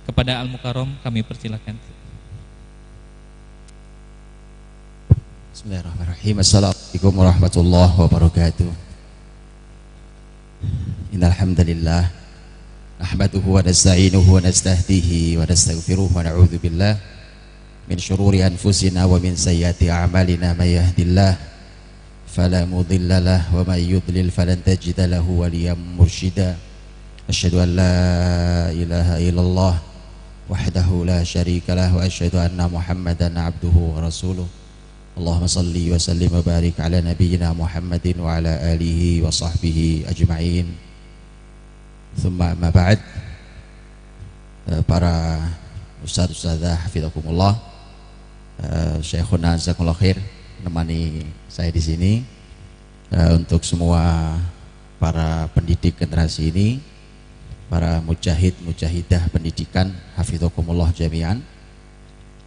Kepada Al-Mukarram kami persilakan. Bismillahirrahmanirrahim. Assalamualaikum warahmatullahi wabarakatuh. Innal hamdalillah nahmaduhu wa nasta'inuhu wa nastahdihi wa nastaghfiruh wa na'udzu billah min syururi anfusina wa min sayyiati a'malina may yahdihillah fala mudilla lahu wa may yudlil falan tajida lahu waliyyan mursyida. Asyhadu an la ilaha illallah wahdahu la syarika lahu wa asyhadu anna Muhammadan abduhu wa rasuluh. Allahumma salli wa sallim wa barik ala nabiyyina Muhammadin wa ala alihi wa sahbihi ajma'in. Thumma amma ba'd. Para ustaz-ustazah hafizakumullah, Syekhuna jazakumullah khair menemani saya di sini. Untuk semua para pendidik generasi ini, para mujahid mujahidah pendidikan hafizakumullah jami'an.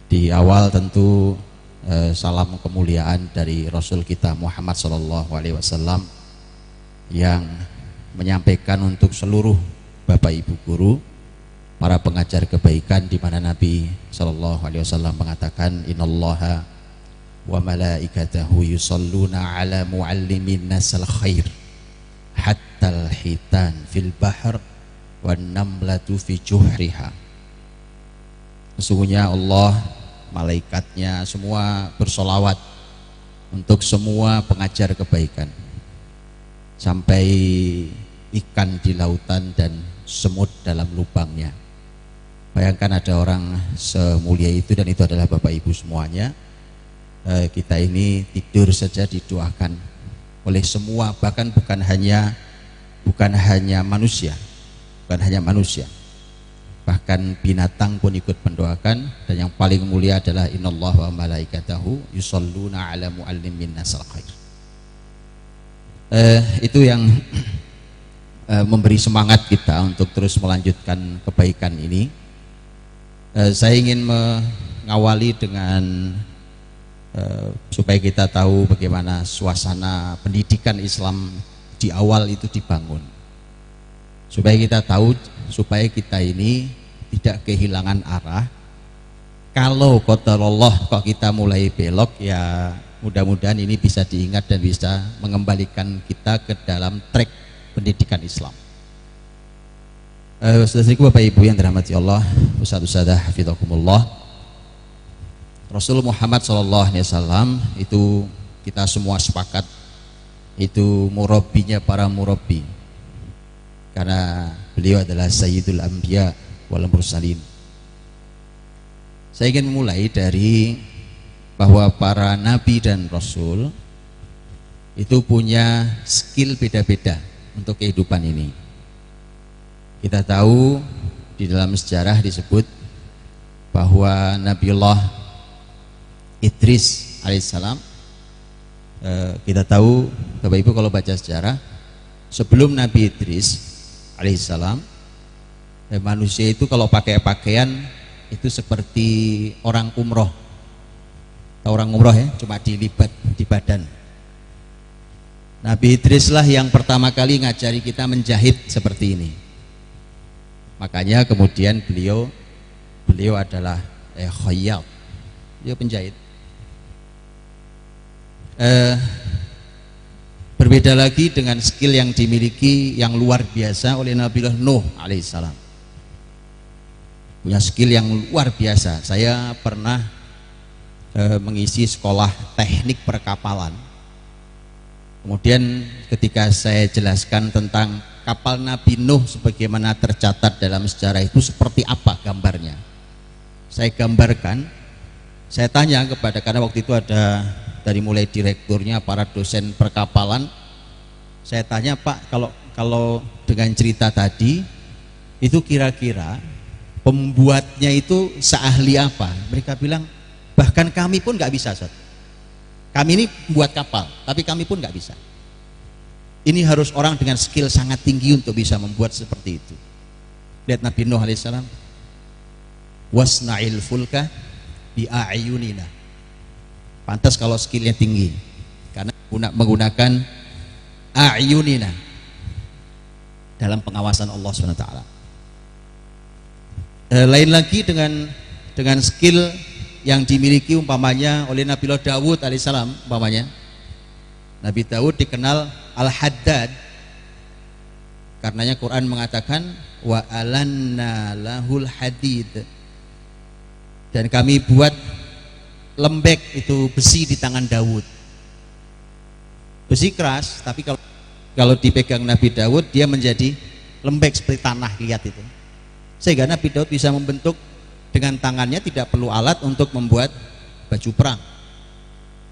Di awal tentu salam kemuliaan dari Rasul kita Muhammad sallallahu alaihi wasallam yang menyampaikan untuk seluruh Bapak Ibu guru, para pengajar kebaikan, di mana Nabi sallallahu alaihi wasallam mengatakan innallaha wa malaikatahu yusalluna ala muallimin nasal khair hatta al-hitan fil bahr wan namlatu fi juhriha. Sesungguhnya Allah, malaikatnya semua bersolawat untuk semua pengajar kebaikan, sampai ikan di lautan dan semut dalam lubangnya. Bayangkan ada orang semulia itu, dan itu adalah Bapak Ibu semuanya. Kita ini tidur saja didoakan oleh semua, bahkan bukan hanya manusia, bahkan binatang pun ikut mendoakan. Dan yang paling mulia adalah innallaha wa malaikatahu yusholluna ala muallimin nasal khair. Itu yang memberi semangat kita untuk terus melanjutkan kebaikan ini. Saya ingin mengawali dengan supaya kita tahu bagaimana suasana pendidikan Islam di awal itu dibangun, supaya kita tahu, supaya kita ini tidak kehilangan arah. Kalau qadarullah kok kita mulai belok, ya mudah-mudahan ini bisa diingat dan bisa mengembalikan kita ke dalam track pendidikan Islam. Saudara-saudariku, Bapak Ibu yang dirahmati Allah, ustaz-ustazah hafizakumullah, Rasul Muhammad SAW itu kita semua sepakat itu murabbinya para murabbi, karena beliau adalah Sayyidul Anbiya wal Mursalin. Saya ingin memulai dari bahwa para nabi dan rasul itu punya skill beda-beda untuk kehidupan ini. Kita tahu di dalam sejarah disebut bahwa Nabiullah Idris alaihissalam, kita tahu Bapak Ibu kalau baca sejarah, sebelum Nabi Idris alaihissalam, manusia itu kalau pakai pakaian itu seperti orang umroh. Tahu orang umroh ya, cuma dilibat di badan. Nabi Idris lah yang pertama kali ngajari kita menjahit seperti ini. Makanya kemudian beliau adalah khayyat, dia penjahit. Berbeda lagi dengan skill yang dimiliki yang luar biasa oleh Nabiullah Nuh alaihissalam. Punya skill yang luar biasa. Saya pernah mengisi sekolah teknik perkapalan. Kemudian ketika saya jelaskan tentang kapal Nabi Nuh sebagaimana tercatat dalam sejarah itu seperti apa gambarnya, saya gambarkan. Saya tanya kepada, karena waktu itu ada dari mulai direkturnya, para dosen perkapalan, saya tanya, Pak, kalau dengan cerita tadi itu kira-kira pembuatnya itu seahli apa? Mereka bilang, bahkan kami pun nggak bisa, Ustaz. Kami ini buat kapal, tapi kami pun nggak bisa. Ini harus orang dengan skill sangat tinggi untuk bisa membuat seperti itu. Lihat Nabi Nuh alaihissalam, wasna'il fulka bi'ayunina. Pantas kalau skillnya tinggi, karena menggunakan a'yunina dalam pengawasan Allah SWT. Lain lagi dengan skill yang dimiliki umpamanya oleh Nabi Dawud alaihissalam. Umpamanya Nabi Dawud dikenal Al-Haddad, karenanya Quran mengatakan wa alanna lahul hadid, dan kami buat lembek itu besi di tangan Dawud. Besi keras, tapi kalau dipegang Nabi Dawud dia menjadi lembek seperti tanah, lihat itu. Sehingga Nabi Daud bisa membentuk dengan tangannya, tidak perlu alat untuk membuat baju perang.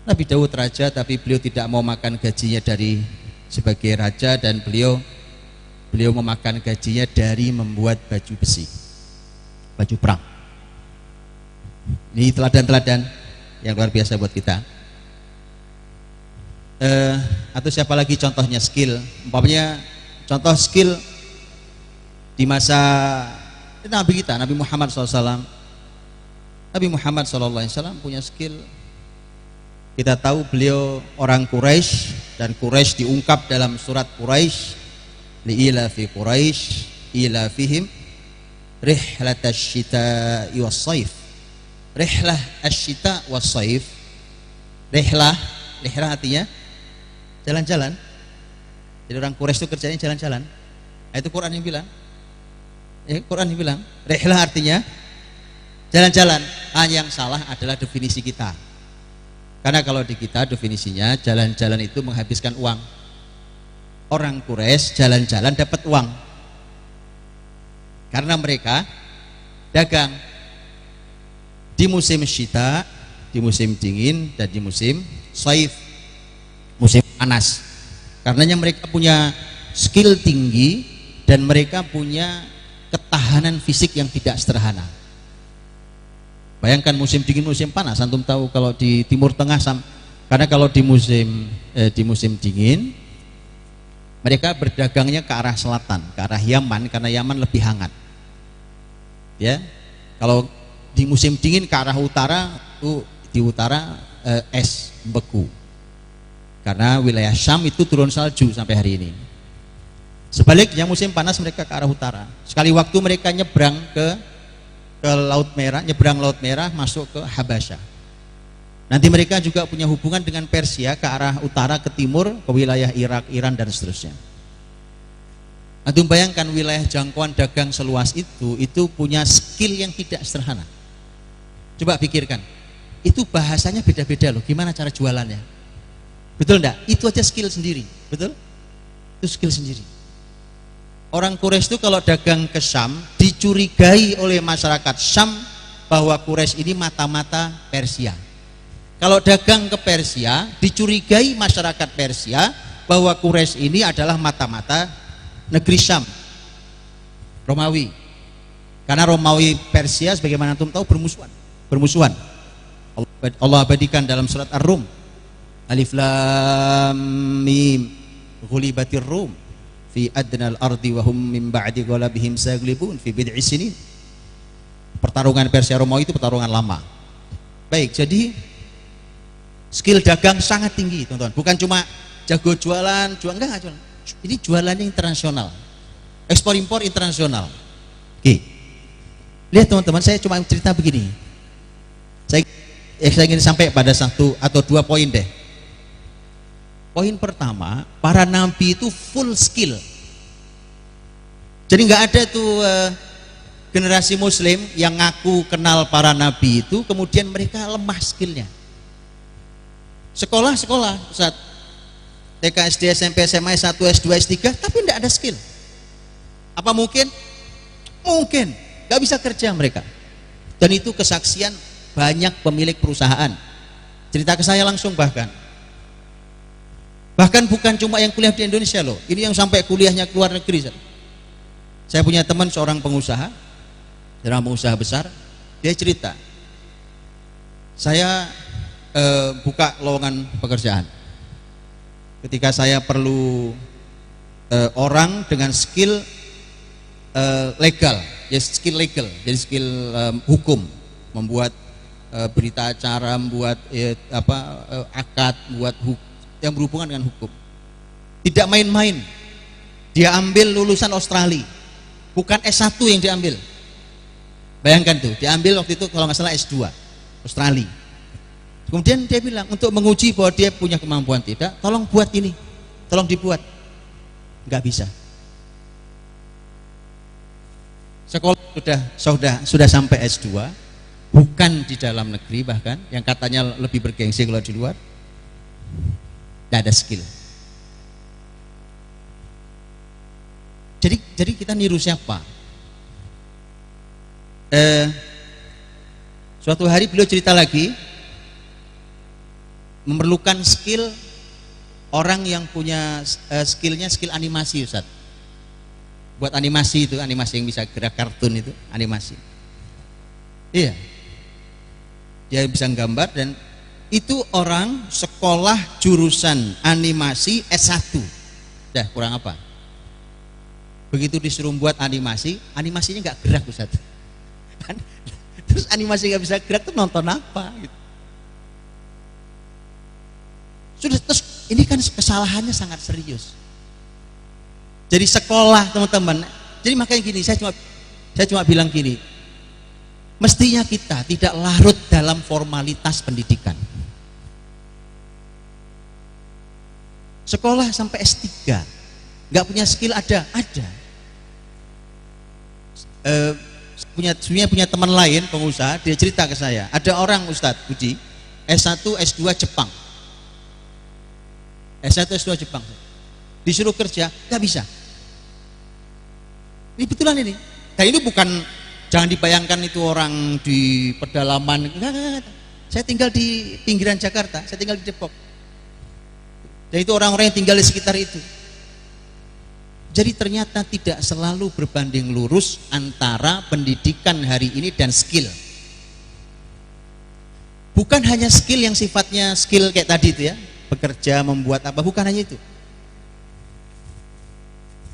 Nabi Daud raja, tapi beliau tidak mau makan gajinya dari sebagai raja, dan beliau memakan gajinya dari membuat baju besi, baju perang. Ini teladan-teladan yang luar biasa buat kita. Atau siapa lagi contohnya skill, umpamanya contoh skill di masa Nabi kita, Nabi Muhammad SAW. Nabi Muhammad SAW punya skill. Kita tahu beliau orang Quraisy, dan Quraisy diungkap dalam surat Quraisy, li'ilafi Quraisy ilafihim rihlatash syita'i was-saif. Rihlah asy-syita was-saif. Rihlah artinya jalan-jalan. Jadi orang Quraisy itu kerjanya jalan-jalan. Itu Quran yang bilang. Quran yang bilang. Rihlah artinya jalan-jalan. Yang salah adalah definisi kita. Karena kalau di kita definisinya jalan-jalan itu menghabiskan uang. Orang Quraisy jalan-jalan dapat uang. Karena mereka dagang di musim syita, di musim dingin, dan di musim saif, musim panas. Karenanya mereka punya skill tinggi, dan mereka punya ketahanan fisik yang tidak sederhana. Bayangkan musim dingin, musim panas. Antum tahu kalau di Timur Tengah, karena kalau di musim dingin mereka berdagangnya ke arah selatan, ke arah Yaman, karena Yaman lebih hangat. Ya, kalau di musim dingin ke arah utara, di utara es beku. Karena wilayah Syam itu turun salju sampai hari ini. Sebaliknya musim panas mereka ke arah utara. Sekali waktu mereka nyebrang ke Laut Merah, nyebrang Laut Merah masuk ke Habasyah. Nanti mereka juga punya hubungan dengan Persia ke arah utara, ke timur, ke wilayah Irak, Iran, dan seterusnya. Antum bayangkan wilayah jangkauan dagang seluas itu punya skill yang tidak sederhana. Coba pikirkan, itu bahasanya beda-beda loh, gimana cara jualannya. Betul enggak? Itu aja skill sendiri, betul? Itu skill sendiri. Orang Quraisy itu kalau dagang ke Syam dicurigai oleh masyarakat Syam bahwa Quraisy ini mata-mata Persia. Kalau dagang ke Persia dicurigai masyarakat Persia bahwa Quraisy ini adalah mata-mata negeri Syam, Romawi. Karena Romawi Persia sebagaimana antum tahu bermusuhan. Allah abadikan dalam surat Ar-Rum, Alif Lam Mim, ghulibatir Rum fi adnal ardi wa hum min ba'di ghalabihim saglibun fi bid'i sinin. Pertarungan Persia Romawi itu pertarungan lama. Baik, jadi skill dagang sangat tinggi, teman-teman. Bukan cuma jago jualan enggak jualan. Ini jualannya internasional. Ekspor impor internasional. Oke. Lihat teman-teman, saya cuma cerita begini. Saya ingin sampai pada 1 atau 2 poin deh. Poin pertama, para nabi itu full skill. Jadi nggak ada tuh generasi muslim yang ngaku kenal para nabi itu, kemudian mereka lemah skillnya. Sekolah, Ustaz. TK, SD, SMP, SMA, S1, S2, S3, tapi tidak ada skill. Apa mungkin? Mungkin. Nggak bisa kerja mereka. Dan itu kesaksian banyak pemilik perusahaan. Cerita ke saya langsung Bahkan bukan cuma yang kuliah di Indonesia loh. Ini yang sampai kuliahnya ke luar negeri. Saya punya teman seorang pengusaha besar. Dia cerita, saya buka lowongan pekerjaan. Ketika saya perlu orang dengan skill legal, ya skill legal, jadi skill hukum, membuat berita acara, membuat akad, membuat yang berhubungan dengan hukum. Tidak main-main. Dia ambil lulusan Australia. Bukan S1 yang diambil. Bayangkan tuh, diambil waktu itu kalau nggak salah S2 Australia. Kemudian dia bilang untuk menguji bahwa dia punya kemampuan tidak, tolong buat ini, tolong dibuat. Nggak bisa. Sekolah sudah sampai S2, bukan di dalam negeri bahkan, yang katanya lebih bergengsi kalau di luar, nggak ada skill. Jadi kita niru siapa? Suatu hari beliau cerita lagi, memerlukan skill orang yang punya skillnya skill animasi, Ustaz. Buat animasi itu, animasi yang bisa gerak kartun itu, animasi. Iya. Dia bisa gambar dan itu orang sekolah jurusan animasi S1. Dah kurang apa? Begitu disuruh buat animasi, animasinya nggak gerak, Ustaz. Terus animasi nggak bisa gerak tuh nonton apa? Gitu. Sudah, terus ini kan kesalahannya sangat serius. Jadi sekolah teman-teman. Jadi makanya gini, saya cuma bilang gini, mestinya kita tidak larut dalam formalitas pendidikan. Sekolah sampai S3, nggak punya skill ada. Punya teman lain pengusaha, dia cerita ke saya, ada orang Ustadz Budi S1 S2 Jepang, S1 S2 Jepang, disuruh kerja nggak bisa. Ini betulan ini. Dan ini bukan, jangan dibayangkan itu orang di pedalaman, enggak. Saya tinggal di pinggiran Jakarta, saya tinggal di Depok. Dan itu orang-orang yang tinggal di sekitar itu. Jadi ternyata tidak selalu berbanding lurus antara pendidikan hari ini dan skill. Bukan hanya skill yang sifatnya skill kayak tadi itu ya, bekerja, membuat apa, bukan hanya itu.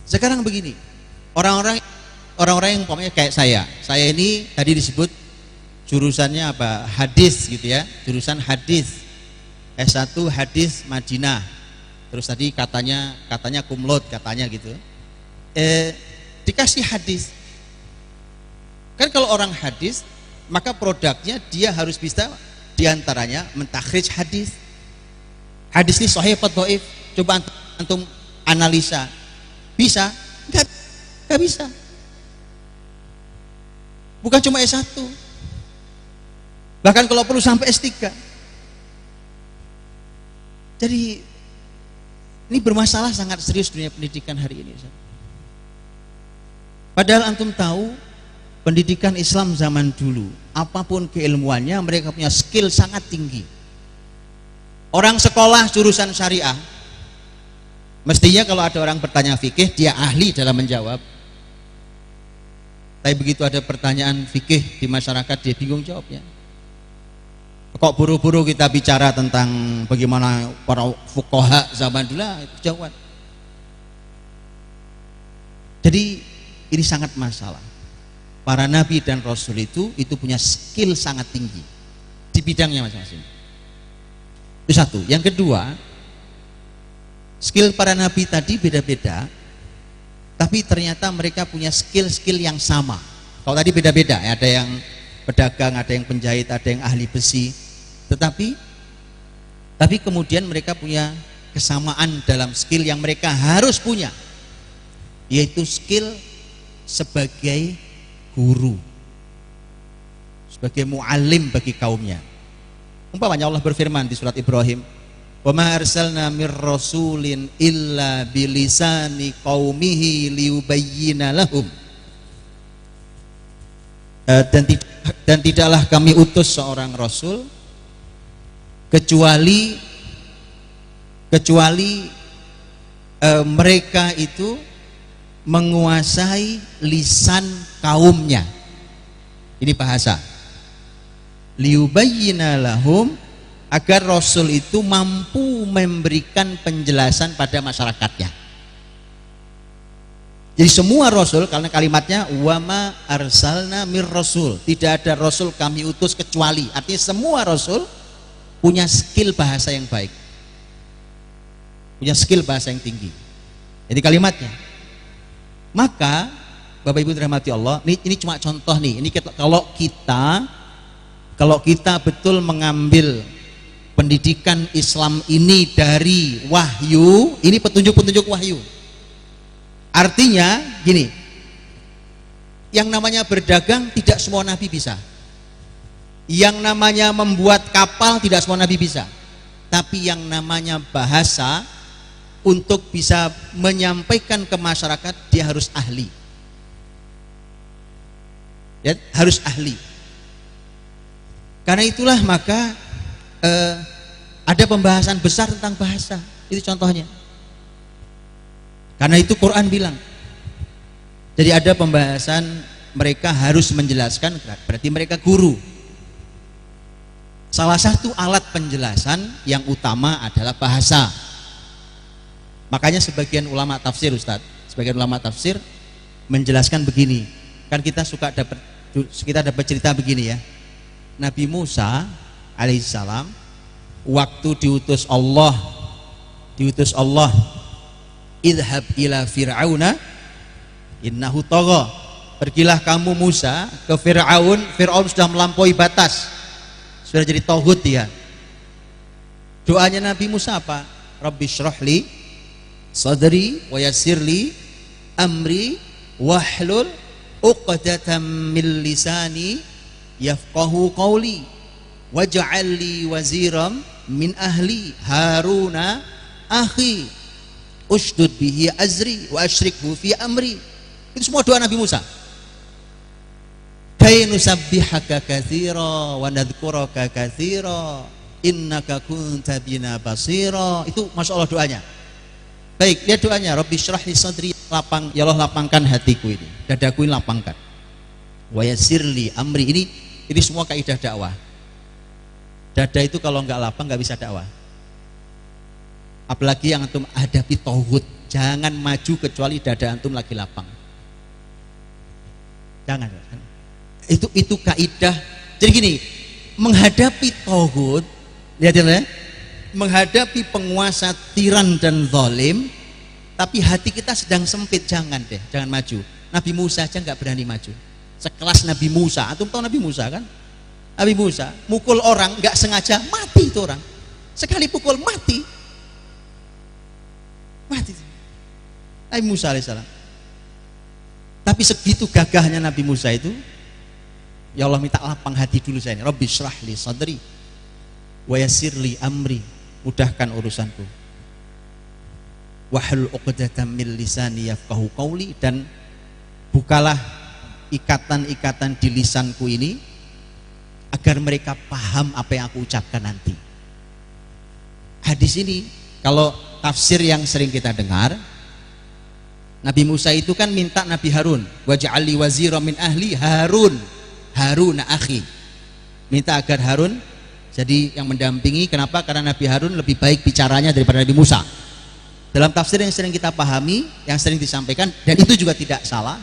Sekarang begini, orang-orang yang umpamanya kayak saya ini tadi disebut jurusannya apa? Hadis gitu ya, jurusan hadis. S1 hadis Madinah. Terus tadi katanya cum laude katanya gitu. Dikasih hadis. Kan kalau orang hadis, maka produknya dia harus bisa diantaranya mentakhrij hadis. Hadis ini sahih atau dhaif? Coba antum analisa. Bisa? Enggak bisa. Bukan cuma S1. Bahkan kalau perlu sampai S3. Jadi ini bermasalah sangat serius dunia pendidikan hari ini. Padahal antum tahu pendidikan Islam zaman dulu, apapun keilmuannya mereka punya skill sangat tinggi. Orang sekolah jurusan syariah, mestinya kalau ada orang bertanya fikih, dia ahli dalam menjawab. Tapi begitu ada pertanyaan fikih di masyarakat, dia bingung jawabnya. Kok buru-buru kita bicara tentang bagaimana para fuqaha zaman dulu, itu jawab. Jadi ini sangat masalah. Para nabi dan rasul itu punya skill sangat tinggi di bidangnya masing-masing. Itu satu. Yang kedua, skill para nabi tadi beda-beda, tapi ternyata mereka punya skill-skill yang sama. Kalau tadi beda-beda, ya, ada yang pedagang, ada yang penjahit, ada yang ahli besi. Tapi kemudian mereka punya kesamaan dalam skill yang mereka harus punya, yaitu skill sebagai guru, sebagai muallim bagi kaumnya. Umpamanya Allah berfirman di surat Ibrahim, "Wa ma arsalna mir rasulin illa bilisani qaumihi liyubayyina lahum." Dan tidaklah kami utus seorang rasul kecuali mereka itu menguasai lisan kaumnya. Ini bahasa. Liyubayyina lahum, agar rasul itu mampu memberikan penjelasan pada masyarakatnya. Jadi semua rasul, karena kalimatnya wama arsalna mir rasul, tidak ada rasul kami utus kecuali, artinya semua rasul punya skill bahasa yang baik, punya skill bahasa yang tinggi. Jadi kalimatnya. Maka Bapak Ibu dirahmati Allah, ini cuma contoh nih. Ini kalau kita betul mengambil pendidikan Islam ini dari wahyu, ini petunjuk-petunjuk wahyu. Artinya gini, yang namanya berdagang tidak semua nabi bisa. Yang namanya membuat kapal tidak semua nabi bisa. Tapi yang namanya bahasa, untuk bisa menyampaikan ke masyarakat, dia harus ahli. Ya, harus ahli. Karena itulah maka ada pembahasan besar tentang bahasa. Itu contohnya. Karena itu Quran bilang. Jadi ada pembahasan mereka harus menjelaskan, berarti mereka guru. Salah satu alat penjelasan yang utama adalah bahasa. Makanya sebagian ulama tafsir, Ustadz, sebagian ulama tafsir menjelaskan begini. Kan kita dapat cerita begini ya. Nabi Musa alaihissalam waktu diutus Allah, idhab ila fir'auna innahu tagha. Pergilah kamu Musa ke Fir'aun sudah melampaui batas, sudah jadi tauhid dia. Doanya Nabi Musa apa? Rabbi syrahli sadri wa yassirli amri wahlul uqdatam min lisani yafqahu qawli waj'al li waziram min ahli Haruna akhi ushdud bihi azri wa asyrikhu fi amri. Itu semua doa Nabi Musa. Kay nusabbihaka katsira wa nadhkuraka katsira innaka kunta bina basira. Itu Masya Allah doanya. Baik, lihat doanya. Rabbi syrah li sadri, ya Allah lapangkan hatiku ini, dadaku ini lapangkan. Wa yassirli amri, ini semua kaidah dakwah. Dada itu kalau nggak lapang nggak bisa dakwah. Apalagi yang antum hadapi tauhid, jangan maju kecuali dada antum lagi lapang. Jangan. Itu kaidah. Jadi gini, menghadapi tauhid, lihat ya, menghadapi penguasa tiran dan zalim, tapi hati kita sedang sempit, jangan maju. Nabi Musa aja nggak berani maju. Sekelas Nabi Musa, antum tahu Nabi Musa kan? Nabi Musa mukul orang nggak sengaja, mati itu orang. Sekali pukul mati. Nabi Musa alaihissalam. Tapi segitu gagahnya Nabi Musa itu, ya Allah minta lapang hati dulu saya ini. Rabbi syrah li sadri wa yassir li amri, mudahkan urusanku. Wahlul uqdatam min lisani yafqahu qawli, dan bukalah ikatan-ikatan di lisanku ini agar mereka paham apa yang aku ucapkan nanti. Hadis ini kalau tafsir yang sering kita dengar, Nabi Musa itu kan minta Nabi Harun, waj'al li wazira min ahli Harun akhi. Minta agar Harun jadi yang mendampingi. Kenapa? Karena Nabi Harun lebih baik bicaranya daripada Nabi Musa. Dalam tafsir yang sering kita pahami, yang sering disampaikan, dan itu juga tidak salah,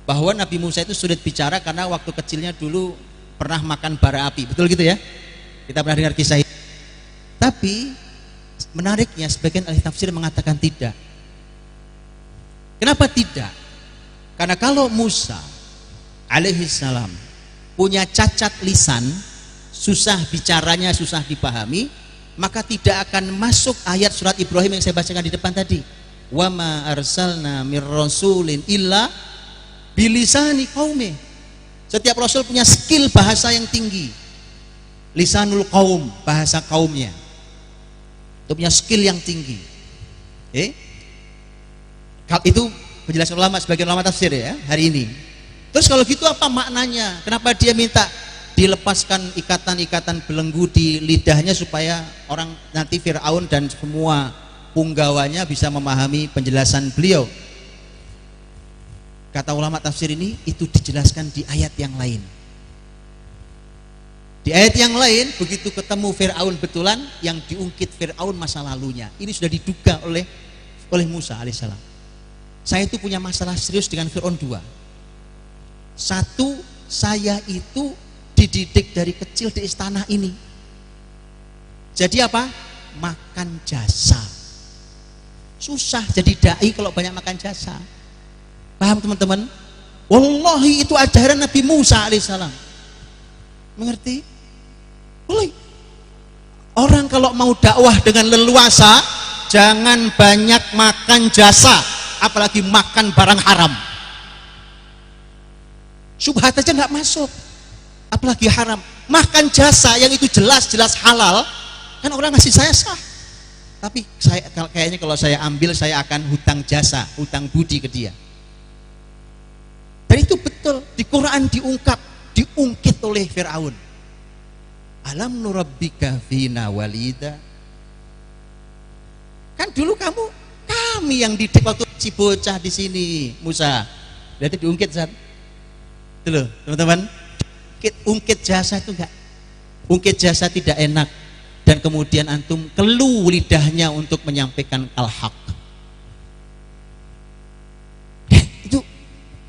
bahwa Nabi Musa itu sulit bicara karena waktu kecilnya dulu pernah makan bara api. Betul gitu ya? Kita pernah dengar kisah itu. Tapi menariknya sebagian ahli tafsir mengatakan tidak. Kenapa tidak? Karena kalau Musa alaihissalam punya cacat lisan, susah bicaranya, susah dipahami, maka tidak akan masuk ayat surat Ibrahim yang saya bacakan di depan tadi. Wa ma arsalna mir rasulin illa bilisani qaumi. Setiap rasul punya skill bahasa yang tinggi. Lisanul qaum, bahasa kaumnya. Itu punya skill yang tinggi. Itu penjelasan ulama, sebagian ulama tafsir ya hari ini. Terus kalau gitu apa maknanya? Kenapa dia minta dilepaskan ikatan-ikatan belenggu di lidahnya supaya orang nanti Fir'aun dan semua punggawanya bisa memahami penjelasan beliau? Kata ulama tafsir ini, itu dijelaskan di ayat yang lain. Di ayat yang lain, begitu ketemu Fir'aun betulan, yang diungkit Fir'aun masa lalunya. Ini sudah diduga oleh Musa alaihissalam. Saya itu punya masalah serius dengan Fir'aun 2. Satu, saya itu dididik dari kecil di istana ini. Jadi apa? Makan jasa. Susah jadi dai kalau banyak makan jasa. Paham teman-teman? Wallahi itu ajaran Nabi Musa alaihissalam. Mengerti? Boleh. Orang kalau mau dakwah dengan leluasa, jangan banyak makan jasa, apalagi makan barang haram. Syubhat aja nggak masuk, apalagi haram. Makan jasa yang itu jelas-jelas halal, kan orang ngasih saya sah. Tapi kayaknya kalau saya ambil, saya akan hutang jasa, hutang budi ke dia. Dan itu betul, di Quran diungkit oleh Fir'aun. Alam nurabbika fina walida. Kan dulu kami yang didik waktu si bocah di sini, Musa. Berarti diungkit, Zat. Itu loh, teman-teman. Ungkit jasa itu enggak. Ungkit jasa tidak enak. Dan kemudian antum kelu lidahnya untuk menyampaikan al-haq.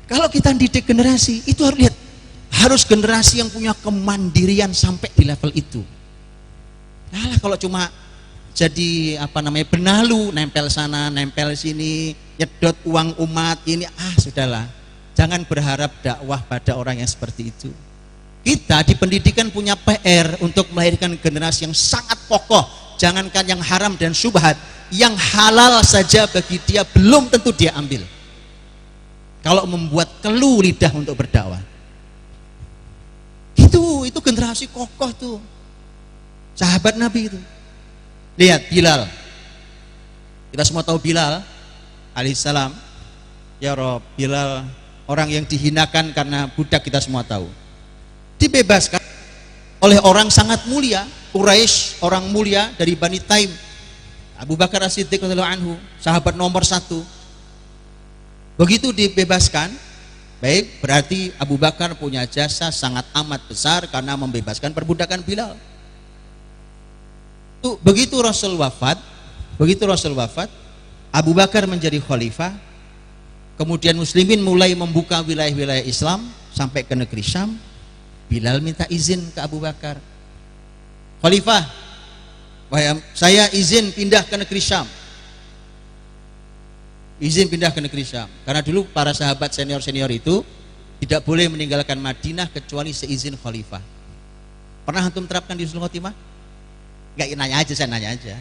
Kalau kita didik generasi, itu harus lihat, harus generasi yang punya kemandirian sampai di level itu. Nah, kalau cuma jadi benalu, nempel sana, nempel sini, nyedot uang umat ini, sudahlah. Jangan berharap dakwah pada orang yang seperti itu. Kita di pendidikan punya PR untuk melahirkan generasi yang sangat kokoh. Jangankan yang haram dan syubhat, yang halal saja bagi dia belum tentu dia ambil. Kalau membuat kelu lidah untuk berdakwah, itu generasi kokoh tuh, sahabat Nabi itu. Lihat Bilal, kita semua tahu Bilal alaihissalam. Ya Rob, Bilal orang yang dihinakan karena budak, kita semua tahu. Dibebaskan oleh orang sangat mulia, Quraisy, orang mulia dari Bani Taim, Abu Bakar As-Siddiq radhiyallahu anhu, sahabat nomor 1. Begitu dibebaskan, baik, berarti Abu Bakar punya jasa sangat amat besar karena membebaskan perbudakan Bilal. Begitu Rasul wafat, Abu Bakar menjadi khalifah. Kemudian muslimin mulai membuka wilayah-wilayah Islam sampai ke negeri Syam. Bilal minta izin ke Abu Bakar, khalifah, saya izin pindah ke negeri Syam. Izin pindah ke negeri Syam. Karena dulu para sahabat senior-senior itu tidak boleh meninggalkan Madinah kecuali seizin khalifah. Pernah antum terapkan di husnul khotimah? Enggak, saya nanya aja.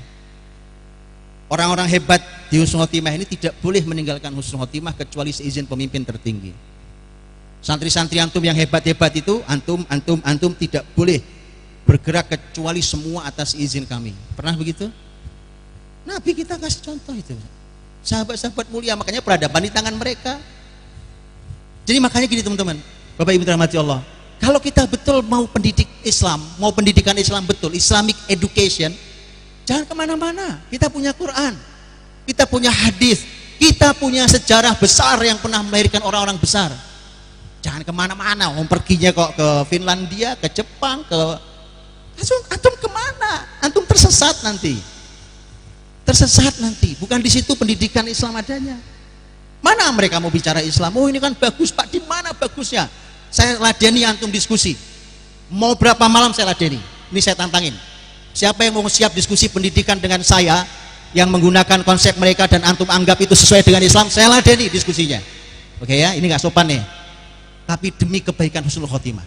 Orang-orang hebat di husnul khotimah ini tidak boleh meninggalkan husnul khotimah kecuali seizin pemimpin tertinggi. Santri-santri antum yang hebat-hebat itu, antum tidak boleh bergerak kecuali semua atas izin kami. Pernah begitu? Nabi kita kasih contoh itu. Sahabat-sahabat mulia, makanya peradaban di tangan mereka. Jadi makanya gini teman-teman, Bapak Ibu dirahmati Allah, kalau kita betul mau pendidik Islam, mau pendidikan Islam betul, Islamic education, jangan kemana-mana. Kita punya Quran, kita punya hadis, kita punya sejarah besar yang pernah melahirkan orang-orang besar. Jangan kemana-mana, perginya kok ke Finlandia, ke Jepang, antum kemana? Antum tersesat nanti. Bukan di situ pendidikan Islam adanya. Mana mereka mau bicara Islam? Oh ini kan bagus Pak, di mana bagusnya? Saya ladeni antum diskusi. Mau berapa malam saya ladeni? Ini saya tantangin. Siapa yang mau siap diskusi pendidikan dengan saya yang menggunakan konsep mereka dan antum anggap itu sesuai dengan Islam, saya ladeni diskusinya. Oke ya, ini nggak sopan nih. Tapi demi kebaikan husnul khotimah.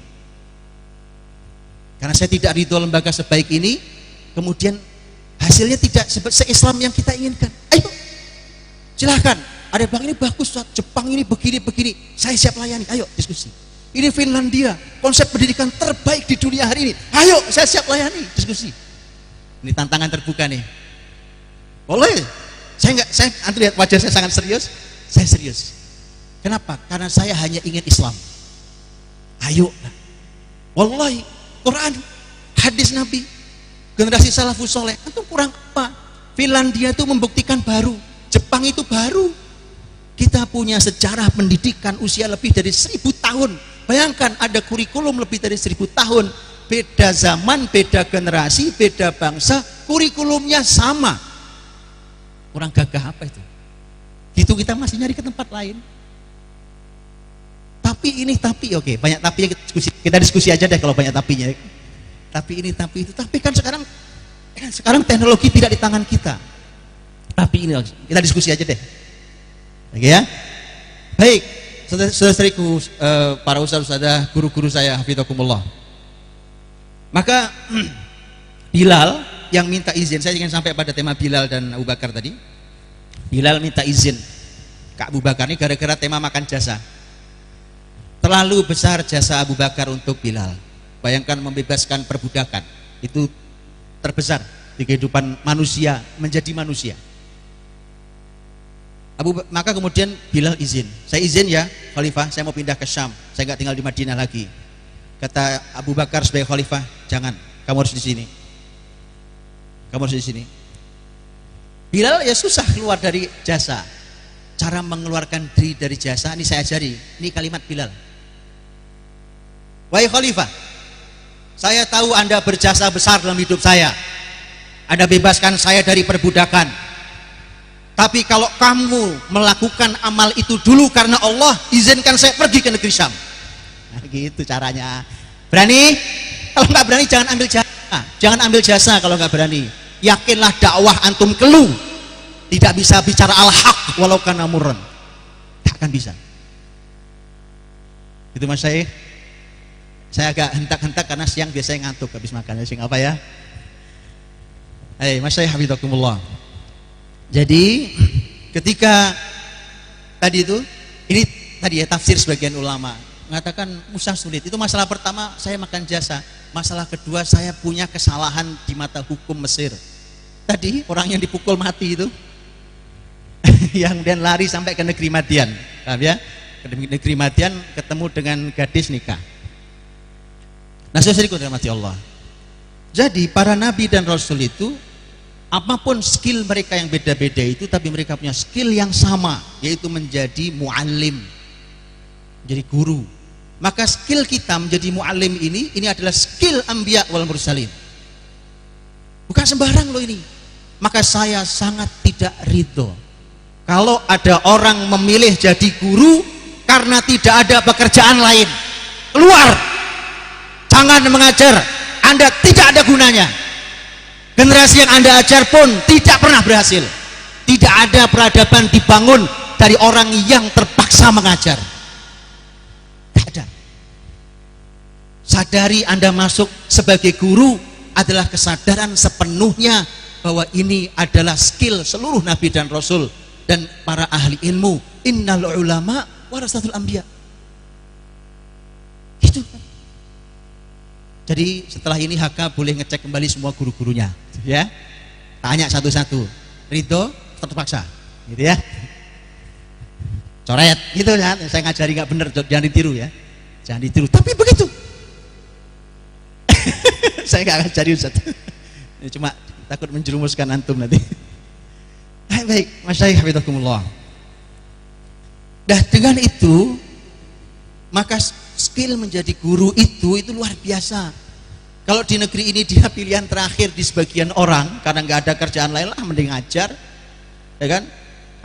Karena saya tidak ridho lembaga sebaik ini, kemudian hasilnya tidak se-Islam yang kita inginkan. Ayo, silahkan. Ada bang ini bagus, Jepang ini begini, saya siap layani. Ayo diskusi. Ini Finlandia, konsep pendidikan terbaik di dunia hari ini. Ayo, saya siap layani, diskusi. Ini tantangan terbuka nih. Boleh. Antum lihat wajah saya sangat serius. Saya serius. Kenapa? Karena saya hanya ingin Islam. Ayo. Wallahi, Quran, hadis Nabi, generasi salafus soleh, itu kurang apa? Finlandia itu membuktikan baru, Jepang itu baru. Kita punya sejarah pendidikan usia lebih dari 1000 tahun. Bayangkan ada kurikulum lebih dari 1000 tahun. Beda zaman, beda generasi, beda bangsa, kurikulumnya sama. Kurang gagah apa itu? Gitu kita masih nyari ke tempat lain. Tapi oke, banyak tapi kita diskusi aja deh kalau banyak tapinya. Tapi ini, tapi itu, tapi kan sekarang teknologi tidak di tangan kita. Tapi ini kita diskusi aja deh. Oke ya. Baik, saudara-saudariku, para ustaz-ustazah, guru-guru saya, hafizakumullah. Maka Bilal yang minta izin, saya ingin sampai pada tema Bilal dan Abu Bakar tadi. Bilal minta izin ke Abu Bakar ini gara-gara tema makan jasa. Terlalu besar jasa Abu Bakar untuk Bilal. Bayangkan membebaskan perbudakan, itu terbesar di kehidupan manusia, menjadi manusia. Maka kemudian Bilal izin, saya izin ya Khalifah, saya mau pindah ke Syam, saya nggak tinggal di Madinah lagi. Kata Abu Bakar sebagai Khalifah, jangan, kamu harus di sini, kamu harus di sini. Bilal ya susah keluar dari jasa. Cara mengeluarkan diri dari jasa ini saya ajari, ini kalimat Bilal. Wahai Khalifah, saya tahu Anda berjasa besar dalam hidup saya, Anda bebaskan saya dari perbudakan. Tapi kalau kamu melakukan amal itu dulu karena Allah, izinkan saya pergi ke negeri Syam. Nah, gitu caranya. Berani? Kalau nggak berani jangan ambil jasa. Jangan ambil jasa kalau nggak berani. Yakinlah dakwah antum kelu tidak bisa bicara al-haq walau kana murran. Tak akan bisa. Itu Mas Syekh. Saya agak hentak-hentak karena siang biasanya ngantuk habis makan. Sing apa ya? Mas Syekh hafizakumullah. Jadi ketika tadi itu, ini tadi ya tafsir sebagian ulama mengatakan Musa sulit. Itu masalah pertama, saya makan jasa. Masalah kedua, saya punya kesalahan di mata hukum Mesir. Tadi orang yang dipukul mati itu yang dan lari sampai ke negeri Madian, paham ya? Ke negeri Madian ketemu dengan gadis nikah. Nah, saudaraku dirahmati Allah. Jadi para nabi dan rasul itu apapun skill mereka yang beda-beda itu, tapi mereka punya skill yang sama, yaitu menjadi muallim, jadi guru. Maka skill kita menjadi muallim ini adalah skill anbiya wal mursalin. Bukan sembarang loh ini. Maka saya sangat tidak ridho kalau ada orang memilih jadi guru karena tidak ada pekerjaan lain. Keluar, jangan mengajar, Anda tidak ada gunanya. Generasi yang Anda ajar pun tidak pernah berhasil. Tidak ada peradaban dibangun dari orang yang terpaksa mengajar. Tidak ada. Sadari Anda masuk sebagai guru adalah kesadaran sepenuhnya bahwa ini adalah skill seluruh nabi dan rasul dan para ahli ilmu. Innal ulama warasatul anbiya. Gitu kan. Jadi setelah ini HK boleh ngecek kembali semua guru-gurunya, ya. Tanya satu-satu. Ridho terpaksa, gitu ya. Coret, gitu ya. Saya ngajari nggak bener, jangan ditiru ya. Jangan ditiru. Tapi begitu. Saya nggak ngajari Ustaz. Cuma takut menjerumuskan antum nanti. Baik, Mas Syekh hafizakumullah. Dah dengan itu, maka skill menjadi guru itu luar biasa. Kalau di negeri ini dia pilihan terakhir di sebagian orang karena nggak ada kerjaan lain lah, mending ngajar, ya kan?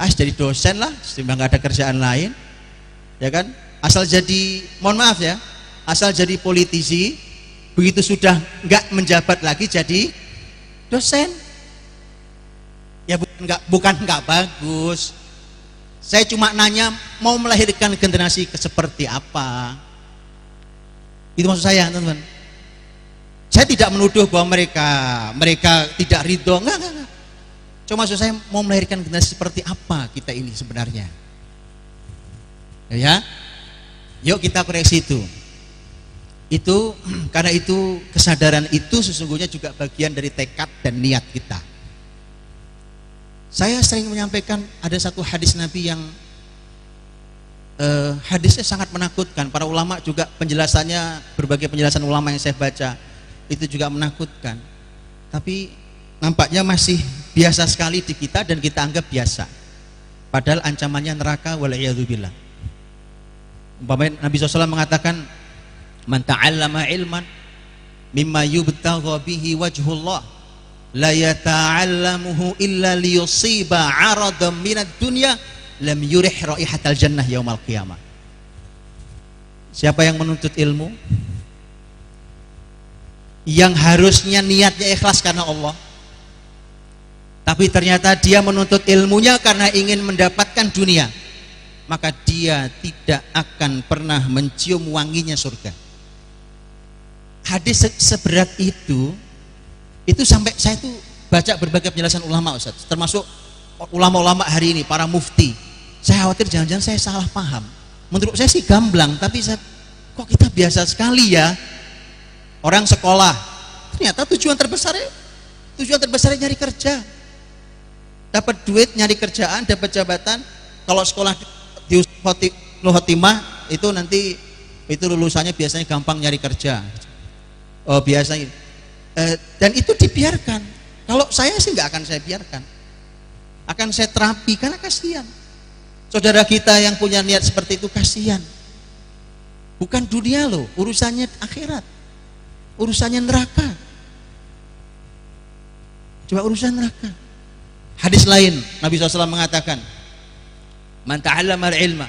Jadi dosen lah, sehingga nggak ada kerjaan lain, ya kan? Asal jadi, mohon maaf ya, asal jadi politisi, begitu sudah nggak menjabat lagi jadi dosen, ya bukan nggak bagus. Saya cuma nanya mau melahirkan generasi seperti apa. Itu maksud saya, teman-teman. Saya tidak menuduh bahwa mereka tidak ridho, enggak. Cuma maksud saya mau melahirkan generasi seperti apa kita ini sebenarnya. Ya. Yuk kita koreksi itu. Itu karena itu kesadaran itu sesungguhnya juga bagian dari tekad dan niat kita. Saya sering menyampaikan ada satu hadis Nabi yang hadisnya sangat menakutkan. Para ulama juga penjelasannya, berbagai penjelasan ulama yang saya baca itu juga menakutkan. Tapi nampaknya masih biasa sekali di kita dan kita anggap biasa. Padahal ancamannya neraka wal'iyadzubillah. Umpamanya Nabi SAW mengatakan, man ta'allama ilman mimma yubtagha bihi wajhullah la yata'allamuhu illa liyusiba 'aradan minad dunya lam yurih raihatal jannah yaumal qiyamah. Siapa yang menuntut ilmu yang harusnya niatnya ikhlas karena Allah, tapi ternyata dia menuntut ilmunya karena ingin mendapatkan dunia, maka dia tidak akan pernah mencium wanginya surga. Hadis seberat itu sampai saya tuh baca berbagai penjelasan ulama, Ustaz, termasuk ulama-ulama hari ini, para mufti. Saya khawatir jangan-jangan saya salah paham. Menurut saya sih gamblang, tapi kok kita biasa sekali ya. Orang sekolah, ternyata tujuan terbesarnya nyari kerja, dapat duit, nyari kerjaan, dapat jabatan. Kalau sekolah di Khotimah itu nanti itu lulusannya biasanya gampang nyari kerja. Oh biasanya, dan itu dibiarkan. Kalau saya sih nggak akan saya biarkan, akan saya terapi karena kasihan. Saudara kita yang punya niat seperti itu kasihan. Bukan dunia loh, urusannya akhirat, urusannya neraka. Coba urusan neraka. Hadis lain Nabi SAW mengatakan, man ta'allama al-ilma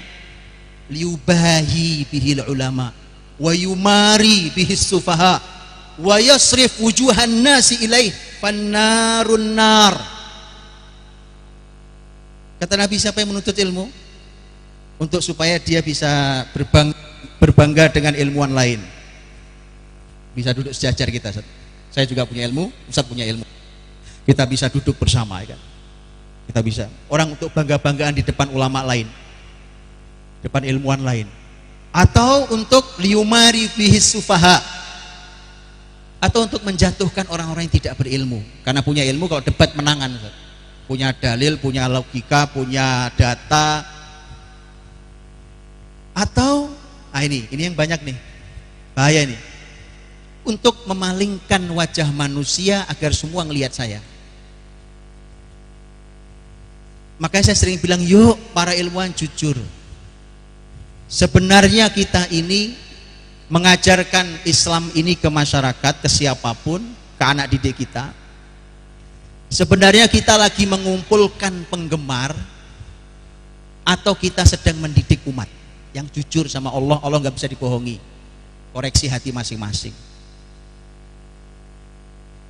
liyubahi bihil ulama wa yumari bihis sufaha wa yasrif wujuhan nasi ilaih fannarun nar. Kata Nabi, siapa yang menuntut ilmu untuk supaya dia bisa berbangga dengan ilmuwan lain, bisa duduk sejajar kita. Saya juga punya ilmu, Ustaz punya ilmu, kita bisa duduk bersama, ya kan? Kita bisa orang untuk bangga-banggaan di depan ulama lain, depan ilmuwan lain, atau untuk liumari bihis sufaha, atau untuk menjatuhkan orang-orang yang tidak berilmu. Karena punya ilmu kalau debat menangan, Ustaz. Punya dalil, punya logika, punya data. Atau ini yang banyak nih, bahaya nih, untuk memalingkan wajah manusia agar semua ngelihat saya. Makanya saya sering bilang, yuk para ilmuwan jujur. Sebenarnya kita ini mengajarkan Islam ini ke masyarakat, ke siapapun, ke anak didik kita. Sebenarnya kita lagi mengumpulkan penggemar, atau kita sedang mendidik umat yang jujur sama Allah. Allah nggak bisa dibohongi. Koreksi hati masing-masing.